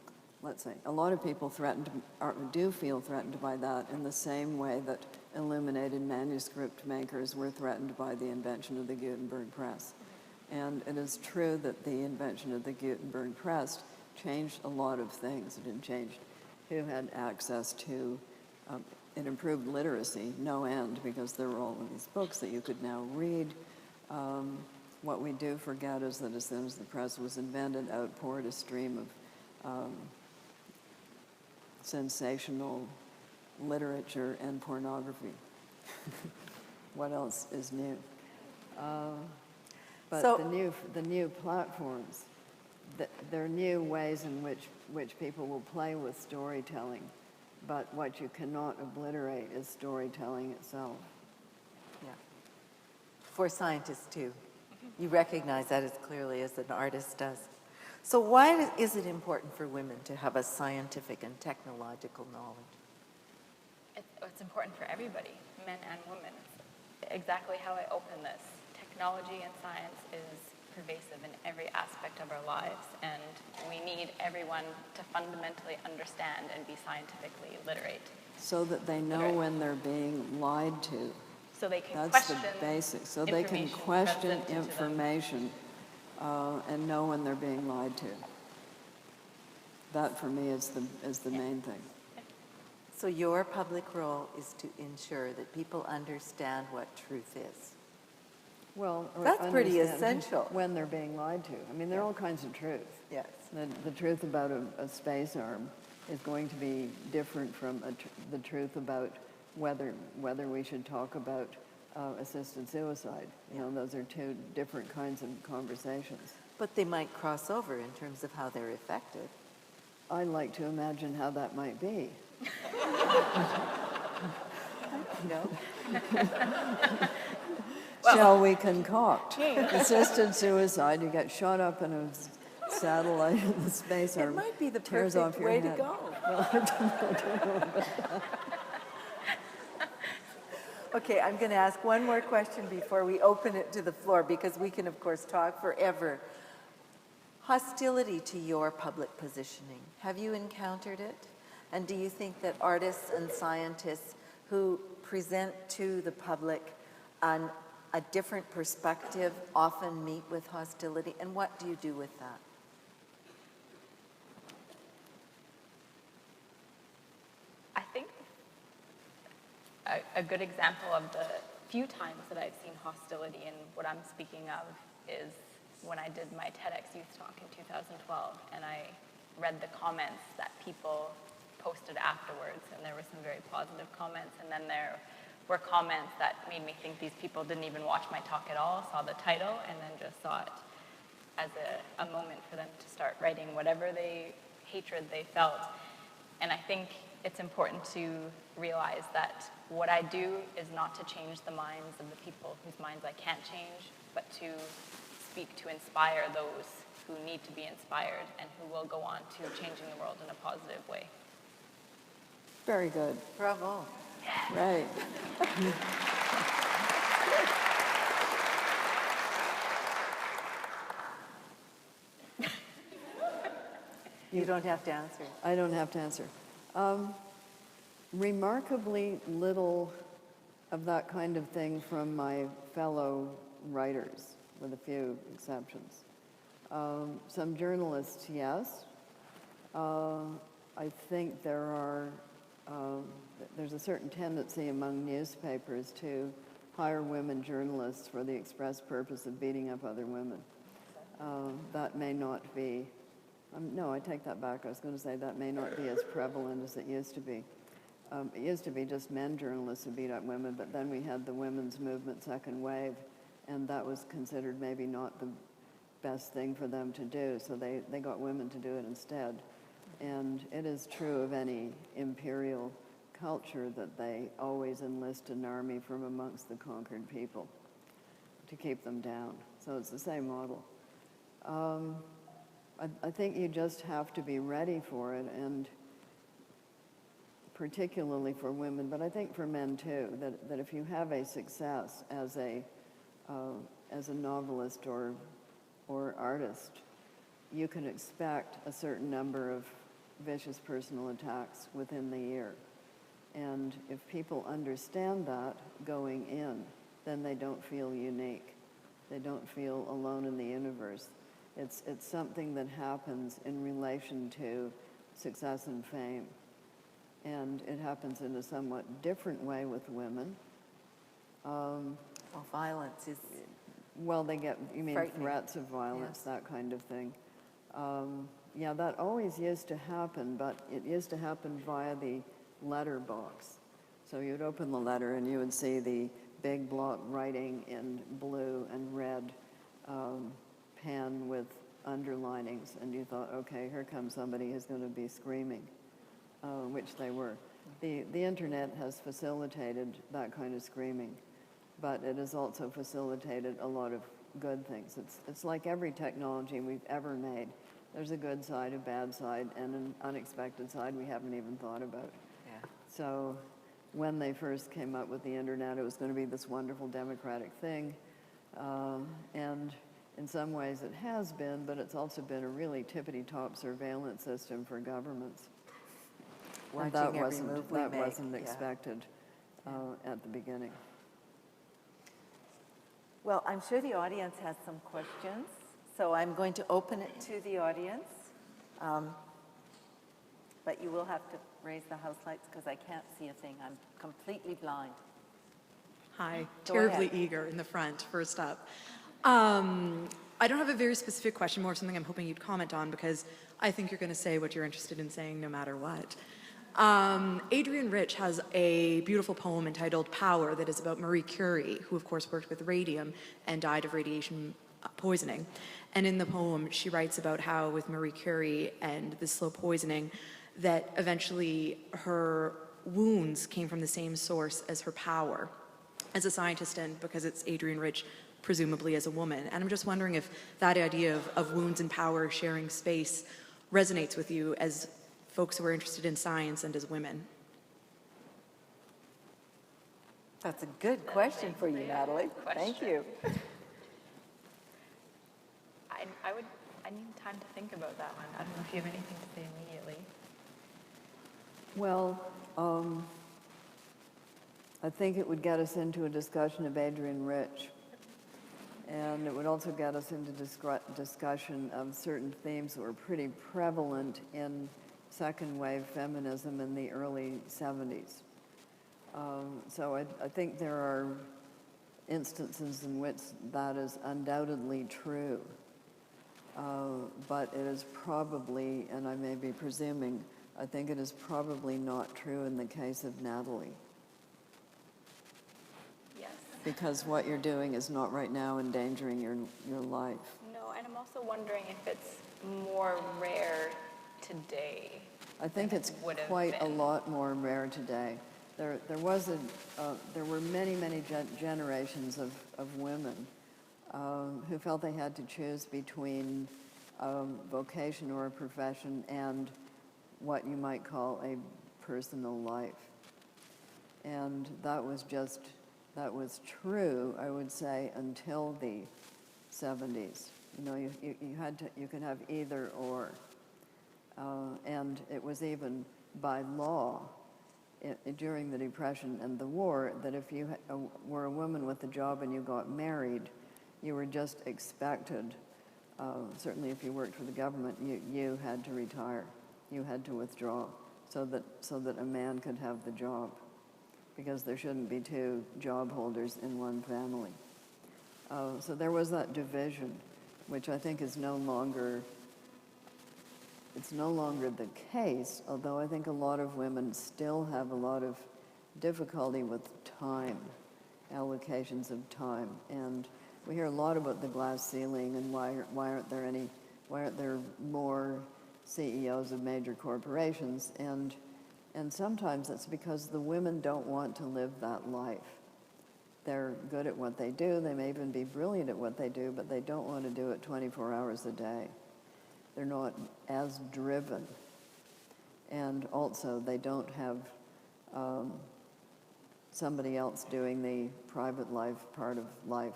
let's say, a lot of people do feel threatened by that in the same way that illuminated manuscript makers were threatened by the invention of the Gutenberg press. And it is true that the invention of the Gutenberg press changed a lot of things. It changed who had access to, it improved literacy, no end, because there were all of these books that you could now read. What we do forget is that as soon as the press was invented, out poured a stream of sensational literature and pornography. What else is new? But So- the new platforms, there are new ways in which people will play with storytelling, but what you cannot obliterate is storytelling itself. Yeah. For scientists too. You recognize that as clearly as an artist does. So why is it important for women to have a scientific and technological knowledge? It's important for everybody, men and women. Exactly how I open this. Technology and science is pervasive in every aspect of our lives, and we need everyone to fundamentally understand and be scientifically literate. So that they know when they're being lied to. So they can That's question the basics. So they can information question presented to them. information and know when they're being lied to. That, for me, is the main thing. So your public role is to ensure that people understand what truth is. Well, or That's pretty understand essential. when they're being lied to. I mean, there are all kinds of truths. Yes. The truth about a space arm is going to be different from the truth about whether we should talk about assisted suicide. You know, those are two different kinds of conversations. But they might cross over in terms of how they're affected. I like to imagine how that might be. No? Shall we concoct assisted suicide? You get shot up in a satellite in the space It arm. might be the tears off perfect your way to head. go. Okay, I'm going to ask one more question before we open it to the floor, because we can, of course, talk forever. Hostility to your public positioning. Have you encountered it? And do you think that artists and scientists who present to the public a different perspective often meet with hostility? And what do you do with that? I think a good example of the few times that I've seen hostility, and what I'm speaking of is when I did my TEDx Youth Talk in 2012, and I read the comments that people posted afterwards, and there were some very positive comments, and then there were comments that made me think these people didn't even watch my talk at all, saw the title, and then just saw it as a moment for them to start writing whatever hatred they felt. And I think it's important to realize that what I do is not to change the minds of the people whose minds I can't change, but to speak to inspire those who need to be inspired and who will go on to changing the world in a positive way. Very good. Bravo. Right. You don't have to answer. I don't have to answer. Remarkably little of that kind of thing from my fellow writers, with a few exceptions. Some journalists, yes. I think there's a certain tendency among newspapers to hire women journalists for the express purpose of beating up other women. That may not be, no, I take that back. I was going to say that may not be as prevalent as it used to be. It used to be just men journalists who beat up women, but then we had the women's movement second wave, and that was considered maybe not the best thing for them to do, so they got women to do it instead. And it is true of any imperial culture that they always enlist an army from amongst the conquered people to keep them down. So it's the same model. I think you just have to be ready for it, and particularly for women, but I think for men too, that if you have a success as a novelist or artist, you can expect a certain number of vicious personal attacks within the year. And if people understand that going in, then they don't feel unique. They don't feel alone in the universe. It's something that happens in relation to success and fame. And it happens in a somewhat different way with women. Well, violence is Well, they get, you mean frightening. threats of violence, Yes. that kind of thing. Yeah, that always used to happen, but it used to happen via the letter box. So you'd open the letter and you would see the big block writing in blue and red pen with underlinings, and you thought, okay, here comes somebody who's going to be screaming, which they were. The internet has facilitated that kind of screaming, but it has also facilitated a lot of good things. It's like every technology we've ever made. There's a good side, a bad side, and an unexpected side we haven't even thought about. Yeah. So when they first came up with the internet, it was going to be this wonderful democratic thing. And in some ways it has been, but it's also been a really tippity-top surveillance system for governments. And that Watching every move we make, wasn't yeah. expected at the beginning. Well, I'm sure the audience has some questions, so I'm going to open it to the audience. But you will have to raise the house lights because I can't see a thing. I'm completely blind. Hi, Go terribly ahead. eager in the front, first up. I don't have a very specific question, more something I'm hoping you'd comment on because I think you're going to say what you're interested in saying no matter what. Adrienne Rich has a beautiful poem entitled Power that is about Marie Curie, who of course worked with radium and died of radiation poisoning. And in the poem, she writes about how with Marie Curie and the slow poisoning, that eventually her wounds came from the same source as her power as a scientist and because it's Adrienne Rich, presumably as a woman. And I'm just wondering if that idea of wounds and power sharing space resonates with you as folks who are interested in science and as women. That's a good question for you, Natalie. Thank you. I need time to think about that one. I don't know if you have anything to say immediately. Well, I think it would get us into a discussion of Adrienne Rich. And it would also get us into discussion of certain themes that were pretty prevalent in second wave feminism in the early 70s. So I think there are instances in which that is undoubtedly true. But it is probably, and I may be presuming, I think it is probably not true in the case of Natalie. Yes. Because what you're doing is not right now endangering your life. No, and I'm also wondering if it's more rare today. I think it's would have quite a been. lot more rare today. There were many generations of women who felt they had to choose between a vocation or a profession and what you might call a personal life. And that was true, I would say, until the 70s. You know, you could have either or. And it was even by law during the Depression and the war that if you were a woman with a job and you got married, you were just expected, certainly if you worked for the government, you had to retire. You had to withdraw so that a man could have the job, because there shouldn't be two job holders in one family. So there was that division, which I think is no longer the case, although I think a lot of women still have a lot of difficulty with time, allocations of time. And we hear a lot about the glass ceiling and why aren't there more CEOs of major corporations? And sometimes it's because the women don't want to live that life. They're good at what they do, they may even be brilliant at what they do, but they don't want to do it 24 hours a day. They're not as driven. And also, they don't have somebody else doing the private life part of life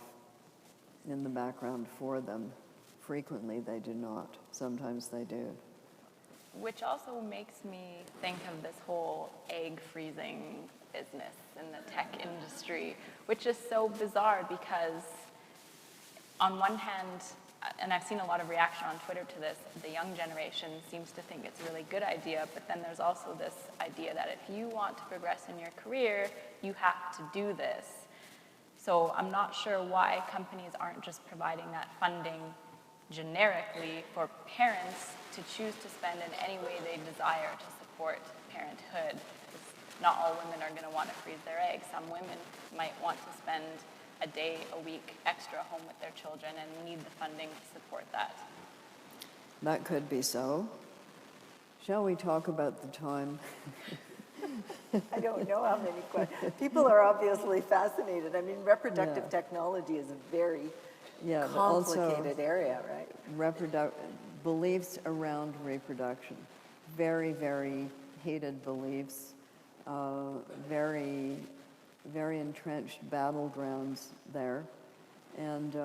in the background for them. Frequently, they do not. Sometimes they do. Which also makes me think of this whole egg freezing business in the tech industry, which is so bizarre because on one hand, and I've seen a lot of reaction on Twitter to this, the young generation seems to think it's a really good idea, but then there's also this idea that if you want to progress in your career, you have to do this. So I'm not sure why companies aren't just providing that funding generically for parents to choose to spend in any way they desire to support parenthood. Because not all women are going to want to freeze their eggs. Some women might want to spend a day a week extra home with their children and need the funding to support that. That could be so. Shall we talk about the time? I don't know how many questions. People are obviously fascinated. I mean, reproductive Yeah. technology is a very Yeah, but also complicated area, right? Beliefs around reproduction. Very, very heated beliefs. Very, very entrenched battlegrounds there. And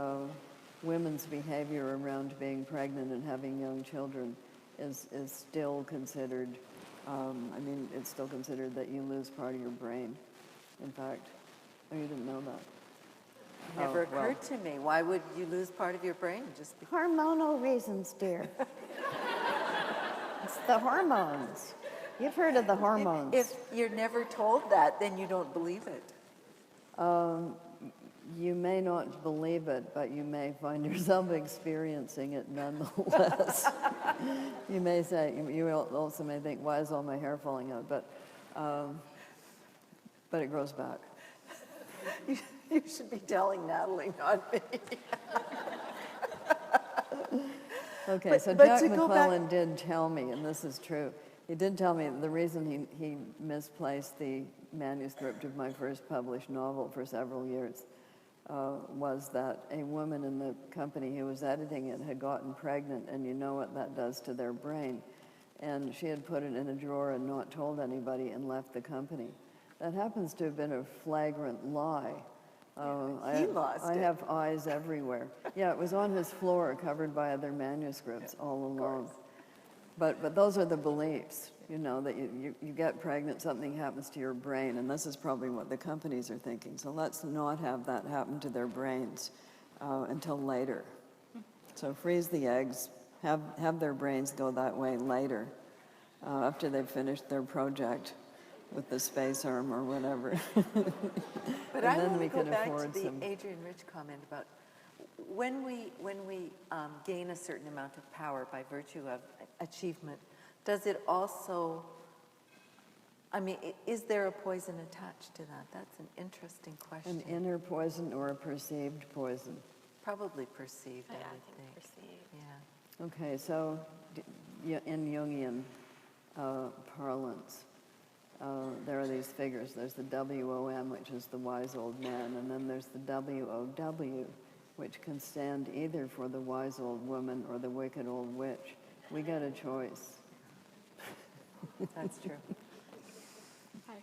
women's behavior around being pregnant and having young children is still considered, it's still considered that you lose part of your brain. In fact, oh, you didn't know that? Never Oh, well. occurred to me. Why would you lose part of your brain? Just because? Hormonal reasons, dear. It's the hormones. You've heard of the hormones. If you're never told that, then you don't believe it. You may not believe it, but you may find yourself experiencing it nonetheless. You may say, you also may think, why is all my hair falling out? But it grows back. You should be telling Natalie, not me. Okay, so but Jack to go back- McClellan did tell me, and this is true, he did tell me the reason he misplaced the manuscript of my first published novel for several years was that a woman in the company who was editing it had gotten pregnant, and you know what that does to their brain. And she had put it in a drawer and not told anybody and left the company. That happens to have been a flagrant lie. He lost I it. have eyes everywhere. Yeah, it was on his floor, covered by other manuscripts all along. But those are the beliefs, you know, that you get pregnant, something happens to your brain, and this is probably what the companies are thinking. So let's not have that happen to their brains until later. So freeze the eggs, have their brains go that way later, after they've finished their project with the space arm or whatever. But And I then want we to go can back afford to the some- Adrienne Rich comment about when we gain a certain amount of power by virtue of achievement, does it also, is there a poison attached to that? That's an interesting question. An inner poison or a perceived poison? Probably perceived, I I would think think. perceived. Yeah. Okay, so in Jungian parlance, there are these figures. There's the WOM, which is the wise old man, and then there's the WOW, which can stand either for the wise old woman or the wicked old witch. We got a choice. That's true. Hi.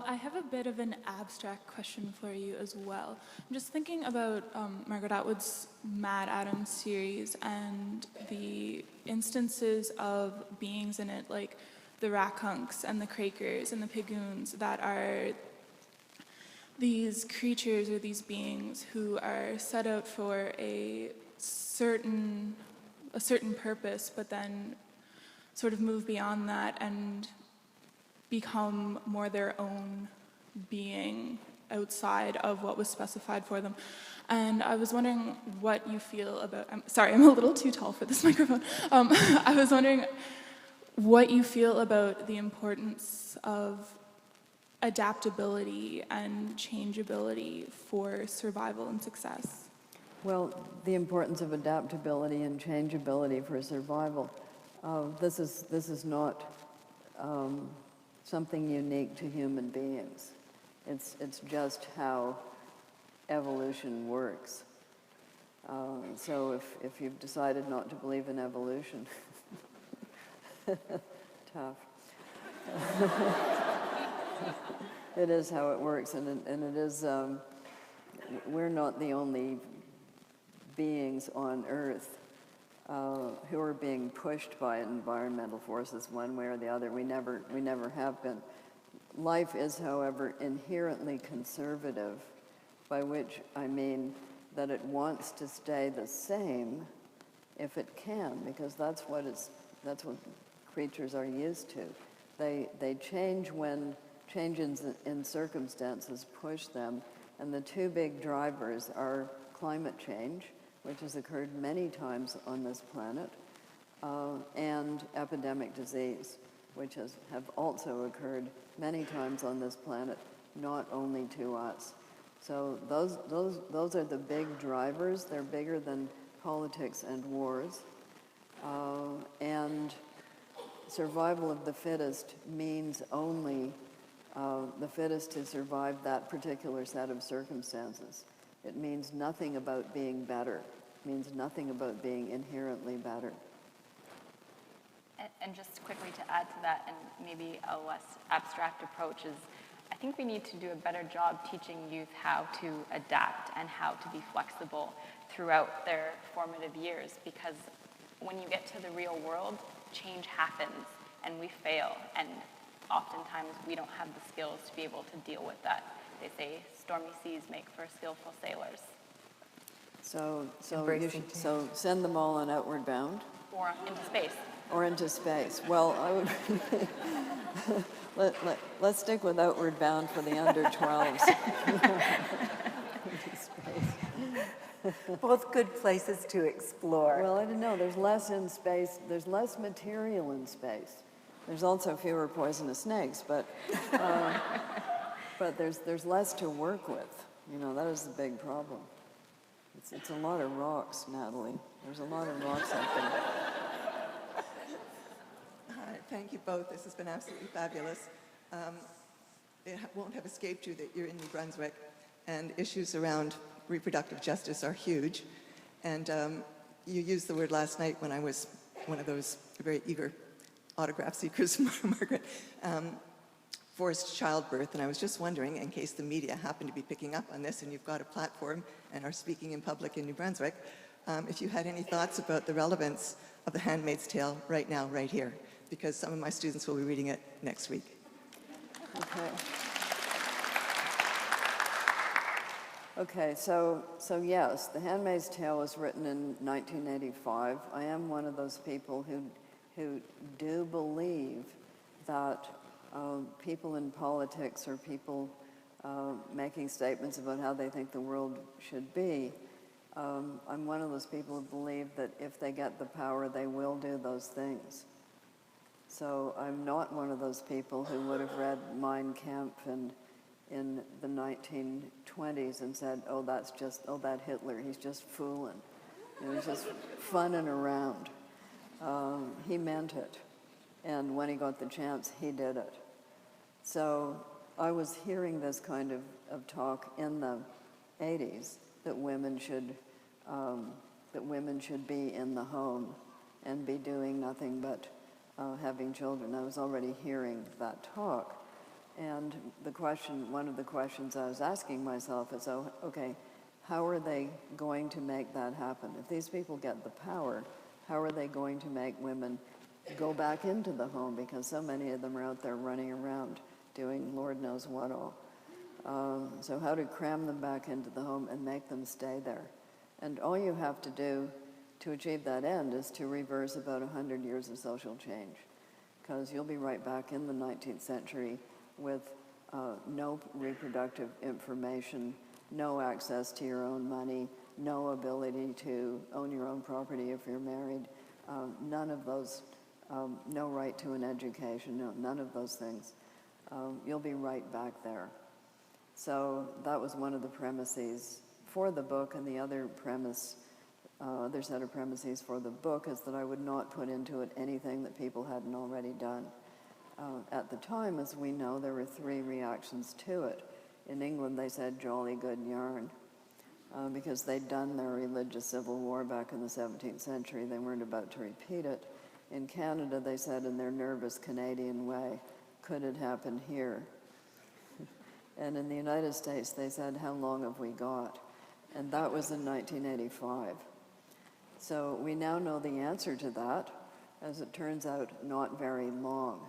I have a bit of an abstract question for you as well. I'm just thinking about Margaret Atwood's Mad Adam series and the instances of beings in it, like the Rakhunks and the Quakers and the Pigoons, that are these creatures or these beings who are set out for a certain purpose, but then sort of move beyond that and become more their own being outside of what was specified for them. And I was wondering what you feel about, I'm a little too tall for this microphone. I was wondering what you feel about the importance of adaptability and changeability for survival and success. Well, the importance of adaptability and changeability for survival. This is not something unique to human beings. It's just how evolution works. So if you've decided not to believe in evolution, tough. It is how it works, and it is. We're not the only beings on Earth who are being pushed by environmental forces one way or the other. We never have been. Life is, however, inherently conservative, by which I mean that it wants to stay the same if it can, because that's what creatures are used to. They change when changes in circumstances push them, and the two big drivers are climate change, which has occurred many times on this planet, and epidemic disease, which have also occurred many times on this planet, not only to us. So those are the big drivers. They're bigger than politics and wars. And survival of the fittest means only the fittest to survive that particular set of circumstances. It means nothing about being better. It means nothing about being inherently better. And just quickly to add to that, and maybe a less abstract approach, is I think we need to do a better job teaching youth how to adapt and how to be flexible throughout their formative years, because when you get to the real world, change happens and we fail, and oftentimes we don't have the skills to be able to deal with that. They say stormy seas make for skillful sailors. So send them all on Outward Bound? Or into space. Or into space. Well, I would let's stick with Outward Bound for the under 12s. Both good places to explore. Well, I don't know. There's less in space. There's less material in space. There's also fewer poisonous snakes, but there's less to work with. You know, that is the big problem. It's a lot of rocks, Natalie. There's a lot of rocks out there. Thank you both. This has been absolutely fabulous. It won't have escaped you that you're in New Brunswick, and issues around reproductive justice are huge. And you used the word last night when I was one of those very eager autograph seekers, Margaret, forced childbirth. And I was just wondering, in case the media happen to be picking up on this and you've got a platform and are speaking in public in New Brunswick, if you had any thoughts about the relevance of The Handmaid's Tale right now, right here, because some of my students will be reading it next week. Okay, so yes, The Handmaid's Tale was written in 1985. I am one of those people who do believe that people in politics or people making statements about how they think the world should be, I'm one of those people who believe that if they get the power, they will do those things. So I'm not one of those people who would have read Mein Kampf in the 1920s and said, oh, that Hitler, he's just fooling. You know, he's just funning around. He meant it. And when he got the chance, he did it. So I was hearing this kind of talk in the 80s that women should be in the home and be doing nothing but having children. I was already hearing that talk. And one of the questions I was asking myself is, okay, how are they going to make that happen? If these people get the power, how are they going to make women go back into the home? Because so many of them are out there running around doing Lord knows what all. So how to cram them back into the home and make them stay there. And all you have to do to achieve that end is to reverse about 100 years of social change, because you'll be right back in the 19th century with no reproductive information, no access to your own money, no ability to own your own property if you're married, none of those, no right to an education, none of those things. You'll be right back there. So that was one of the premises for the book, and the other set of premises for the book is that I would not put into it anything that people hadn't already done. At the time, as we know, there were 3 reactions to it. In England, they said jolly good yarn, because they'd done their religious civil war back in the 17th century. They weren't about to repeat it. In Canada, they said in their nervous Canadian way, could it happen here? And in the United States, they said, how long have we got? And that was in 1985. So we now know the answer to that. As it turns out, not very long.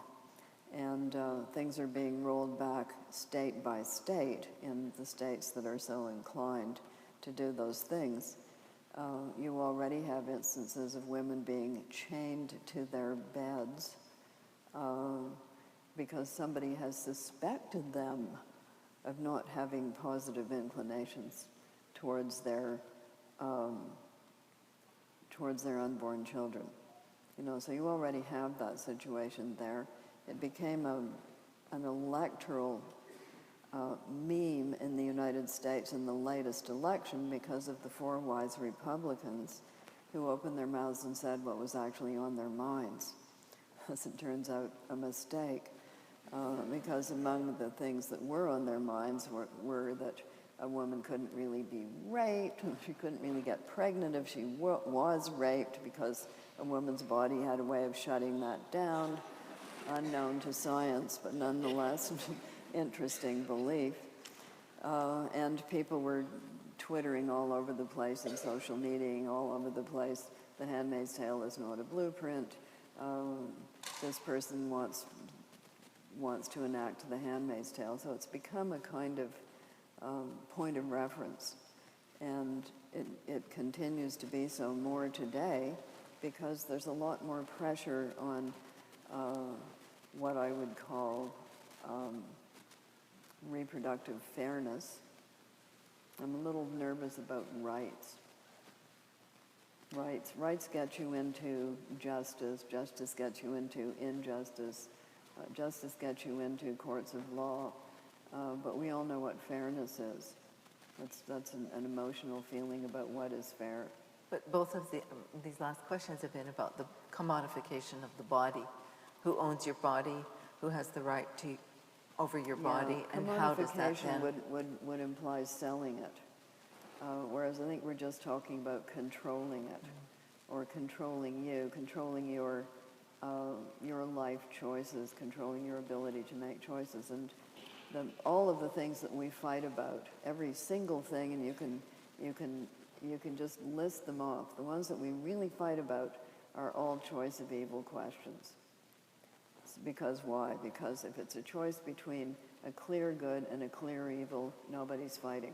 And things are being rolled back state by state in the states that are so inclined to do those things. You already have instances of women being chained to their beds because somebody has suspected them of not having positive inclinations towards their unborn children. So you already have that situation there. It became an electoral meme in the United States in the latest election because of the four wise Republicans who opened their mouths and said what was actually on their minds. As it turns out, a mistake, because among the things that were on their minds were that a woman couldn't really be raped, and she couldn't really get pregnant if she was raped because a woman's body had a way of shutting that down, unknown to science, but nonetheless interesting belief. And people were twittering all over the place and social media all over the place. The Handmaid's Tale is not a blueprint. This person wants to enact the Handmaid's Tale. So it's become a kind of point of reference. And it continues to be so more today because there's a lot more pressure on what I would call reproductive fairness. I'm a little nervous about rights. Rights get you into justice. Justice gets you into injustice. Justice gets you into courts of law. But we all know what fairness is. That's an emotional feeling about what is fair. But both of these last questions have been about the commodification of the body. Who owns your body? Who has the right over your body? And how does that then... would imply selling it. Whereas I think we're just talking about controlling it, or controlling you, controlling your life choices, controlling your ability to make choices. And all of the things that we fight about, every single thing, and you can just list them off. The ones that we really fight about are all choice of evil questions. Because why? Because if it's a choice between a clear good and a clear evil, nobody's fighting.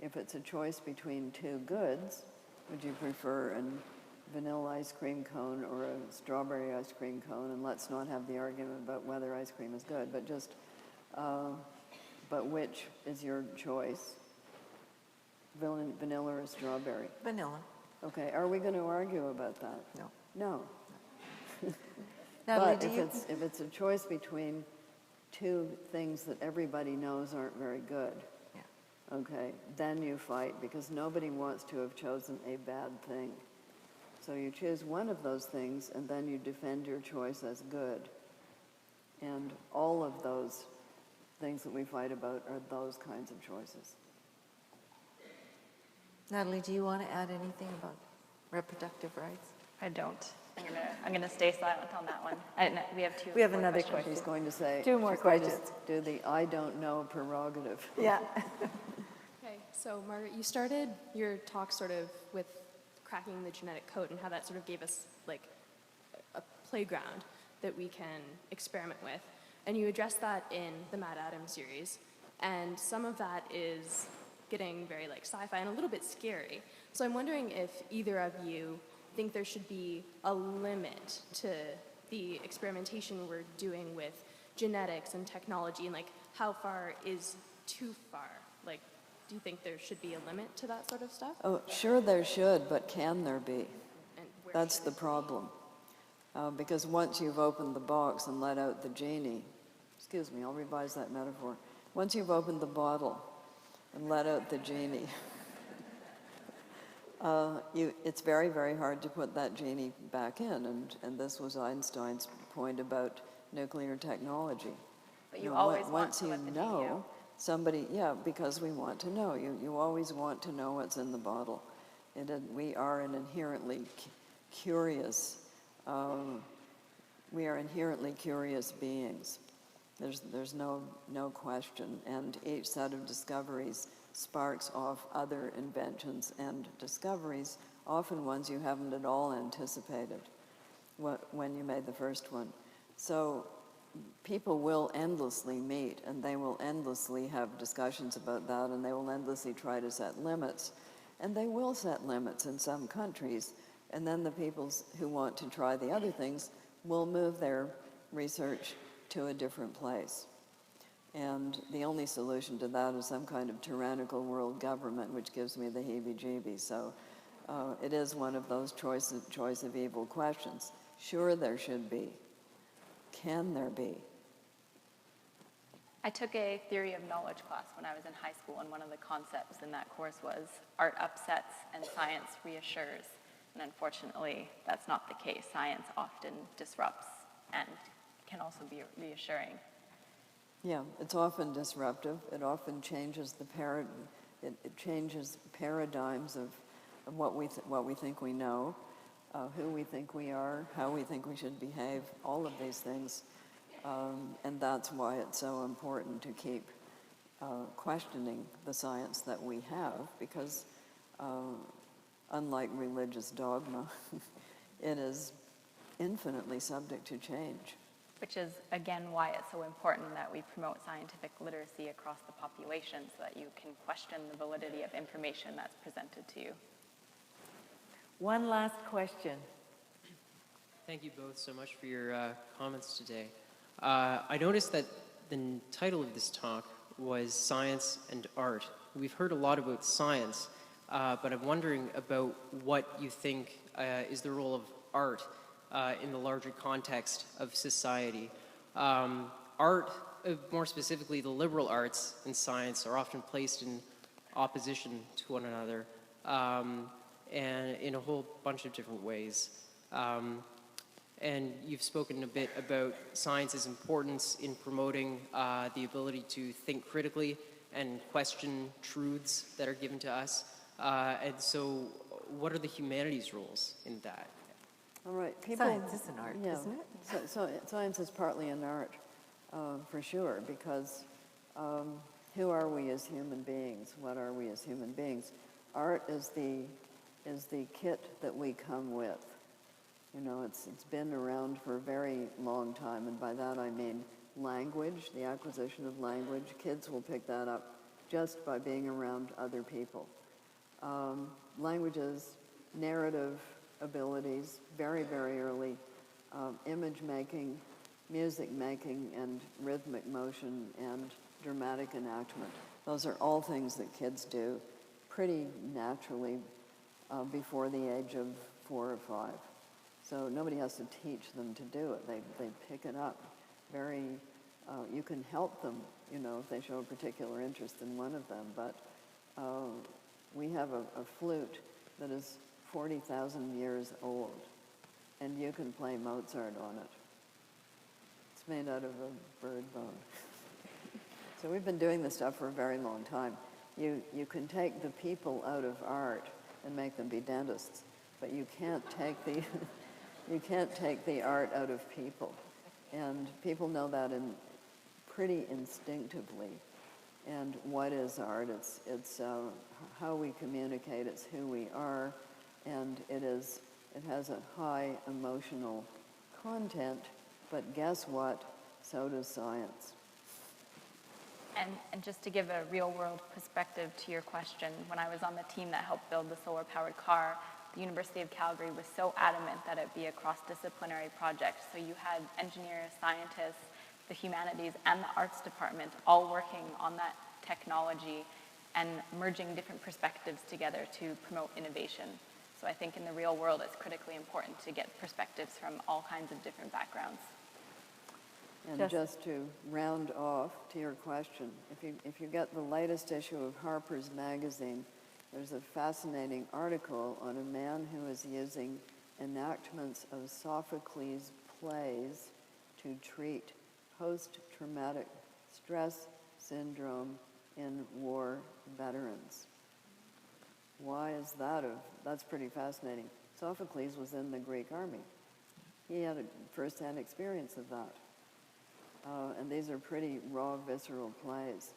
If it's a choice between two goods, would you prefer a vanilla ice cream cone or a strawberry ice cream cone? And let's not have the argument about whether ice cream is good, but just, but which is your choice? Vanilla or strawberry? Vanilla. Okay, are we going to argue about that? No. No. Natalie, but if it's a choice between two things that everybody knows aren't very good, yeah. Okay, then you fight because nobody wants to have chosen a bad thing. So you choose one of those things and then you defend your choice as good. And all of those things that we fight about are those kinds of choices. Natalie, do you want to add anything about reproductive rights? I don't. I'm gonna stay silent on that one. We have two. We have more another questions. question. She's going to say, Two more she's going to questions. do the I don't know prerogative. Yeah. Okay, so Margaret, you started your talk sort of with cracking the genetic code and how that sort of gave us like a playground that we can experiment with. And you addressed that in the Mad Adam series. And some of that is getting very like sci-fi and a little bit scary. So I'm wondering if either of you think there should be a limit to the experimentation we're doing with genetics and technology, and like how far is too far? Like, do you think there should be a limit to that sort of stuff? Oh, sure there should, but can there be? And where That's should the it be? problem. Because once you've opened the box and let out the genie, excuse me, I'll revise that metaphor. Once you've opened the bottle and let out the genie, it's very, very hard to put that genie back in. And this was Einstein's point about nuclear technology. But you always want once to you let the genie know out. somebody, yeah, because we want to know. You always want to know what's in the bottle. We are an inherently curious. We are inherently curious beings. There's no question. And each set of discoveries sparks off other inventions and discoveries, often ones you haven't at all anticipated when you made the first one. So people will endlessly meet, and they will endlessly have discussions about that, and they will endlessly try to set limits. And they will set limits in some countries, and then the peoples who want to try the other things will move their research to a different place. And the only solution to that is some kind of tyrannical world government, which gives me the heebie-jeebies. So it is one of those choice of evil questions. Sure, there should be. Can there be? I took a theory of knowledge class when I was in high school, and one of the concepts in that course was art upsets and science reassures. And unfortunately, that's not the case. Science often disrupts and can also be reassuring. Yeah, it's often disruptive. It often changes the it changes paradigms of what we think we know, who we think we are, how we think we should behave, all of these things. And that's why it's so important to keep questioning the science that we have, because unlike religious dogma, it is infinitely subject to change. Which is, again, why it's so important that we promote scientific literacy across the population so that you can question the validity of information that's presented to you. One last question. Thank you both so much for your comments today. I noticed that the title of this talk was Science and Art. We've heard a lot about science, but I'm wondering about what you think is the role of art in the larger context of society. Art, more specifically the liberal arts and science, are often placed in opposition to one another, and in a whole bunch of different ways. And you've spoken a bit about science's importance in promoting the ability to think critically and question truths that are given to us. And so what are the humanities' roles in that? All right, Science is an art, yeah, isn't it? So science is partly an art, for sure, because who are we as human beings? What are we as human beings? Art is the kit that we come with. You know, it's been around for a very long time, and by that I mean language, the acquisition of language. Kids will pick that up just by being around other people. Languages, narrative abilities, very, very early, image making, music making, and rhythmic motion, and dramatic enactment. Those are all things that kids do pretty naturally before the age of 4 or 5. So nobody has to teach them to do it. They pick it up very, you can help them, you know, if they show a particular interest in one of them. But we have a flute that is 40,000 years old, and you can play Mozart on it. It's made out of a bird bone. So we've been doing this stuff for a very long time. You can take the people out of art and make them be dentists, but you can't take the you can't take the art out of people. And people know that pretty instinctively. And what is art? It's how we communicate. It's who we are, and it has a high emotional content. But guess what? So does science. And just to give a real-world perspective to your question, when I was on the team that helped build the solar-powered car, the University of Calgary was so adamant that it be a cross-disciplinary project. So you had engineers, scientists, the humanities, and the arts department all working on that technology and merging different perspectives together to promote innovation. So I think in the real world, it's critically important to get perspectives from all kinds of different backgrounds. And just to round off to your question, if you get the latest issue of Harper's Magazine, there's a fascinating article on a man who is using enactments of Sophocles' plays to treat post-traumatic stress syndrome in war veterans. Why is that? That's pretty fascinating. Sophocles was in the Greek army. He had a first-hand experience of that. And these are pretty raw, visceral plays.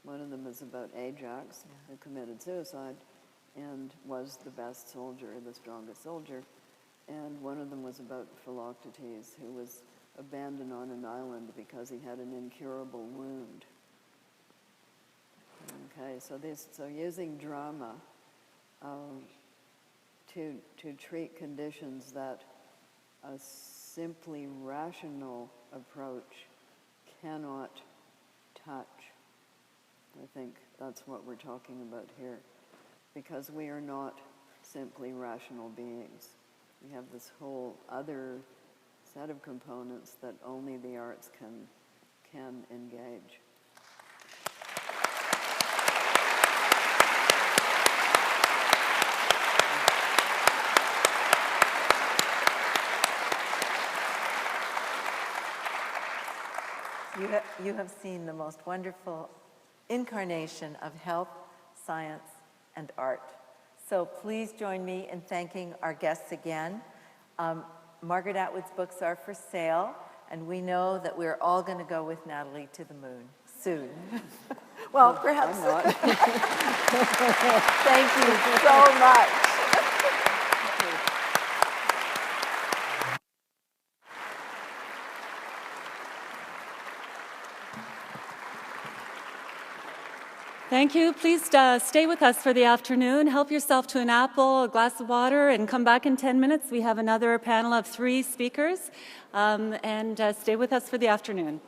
One of them is about Ajax, who committed suicide and was the best soldier, the strongest soldier. And one of them was about Philoctetes, who was abandoned on an island because he had an incurable wound. Okay, so using drama to treat conditions that a simply rational approach cannot touch. I think that's what we're talking about here, because we are not simply rational beings. We have this whole other set of components that only the arts can engage. You have seen the most wonderful incarnation of health, science, and art. So please join me in thanking our guests again. Margaret Atwood's books are for sale, and we know that we're all going to go with Natalie to the moon soon. Well, perhaps. I'm not. Thank you so much. Thank you. Please stay with us for the afternoon. Help yourself to an apple, a glass of water, and come back in 10 minutes. We have another panel of 3 speakers, and stay with us for the afternoon.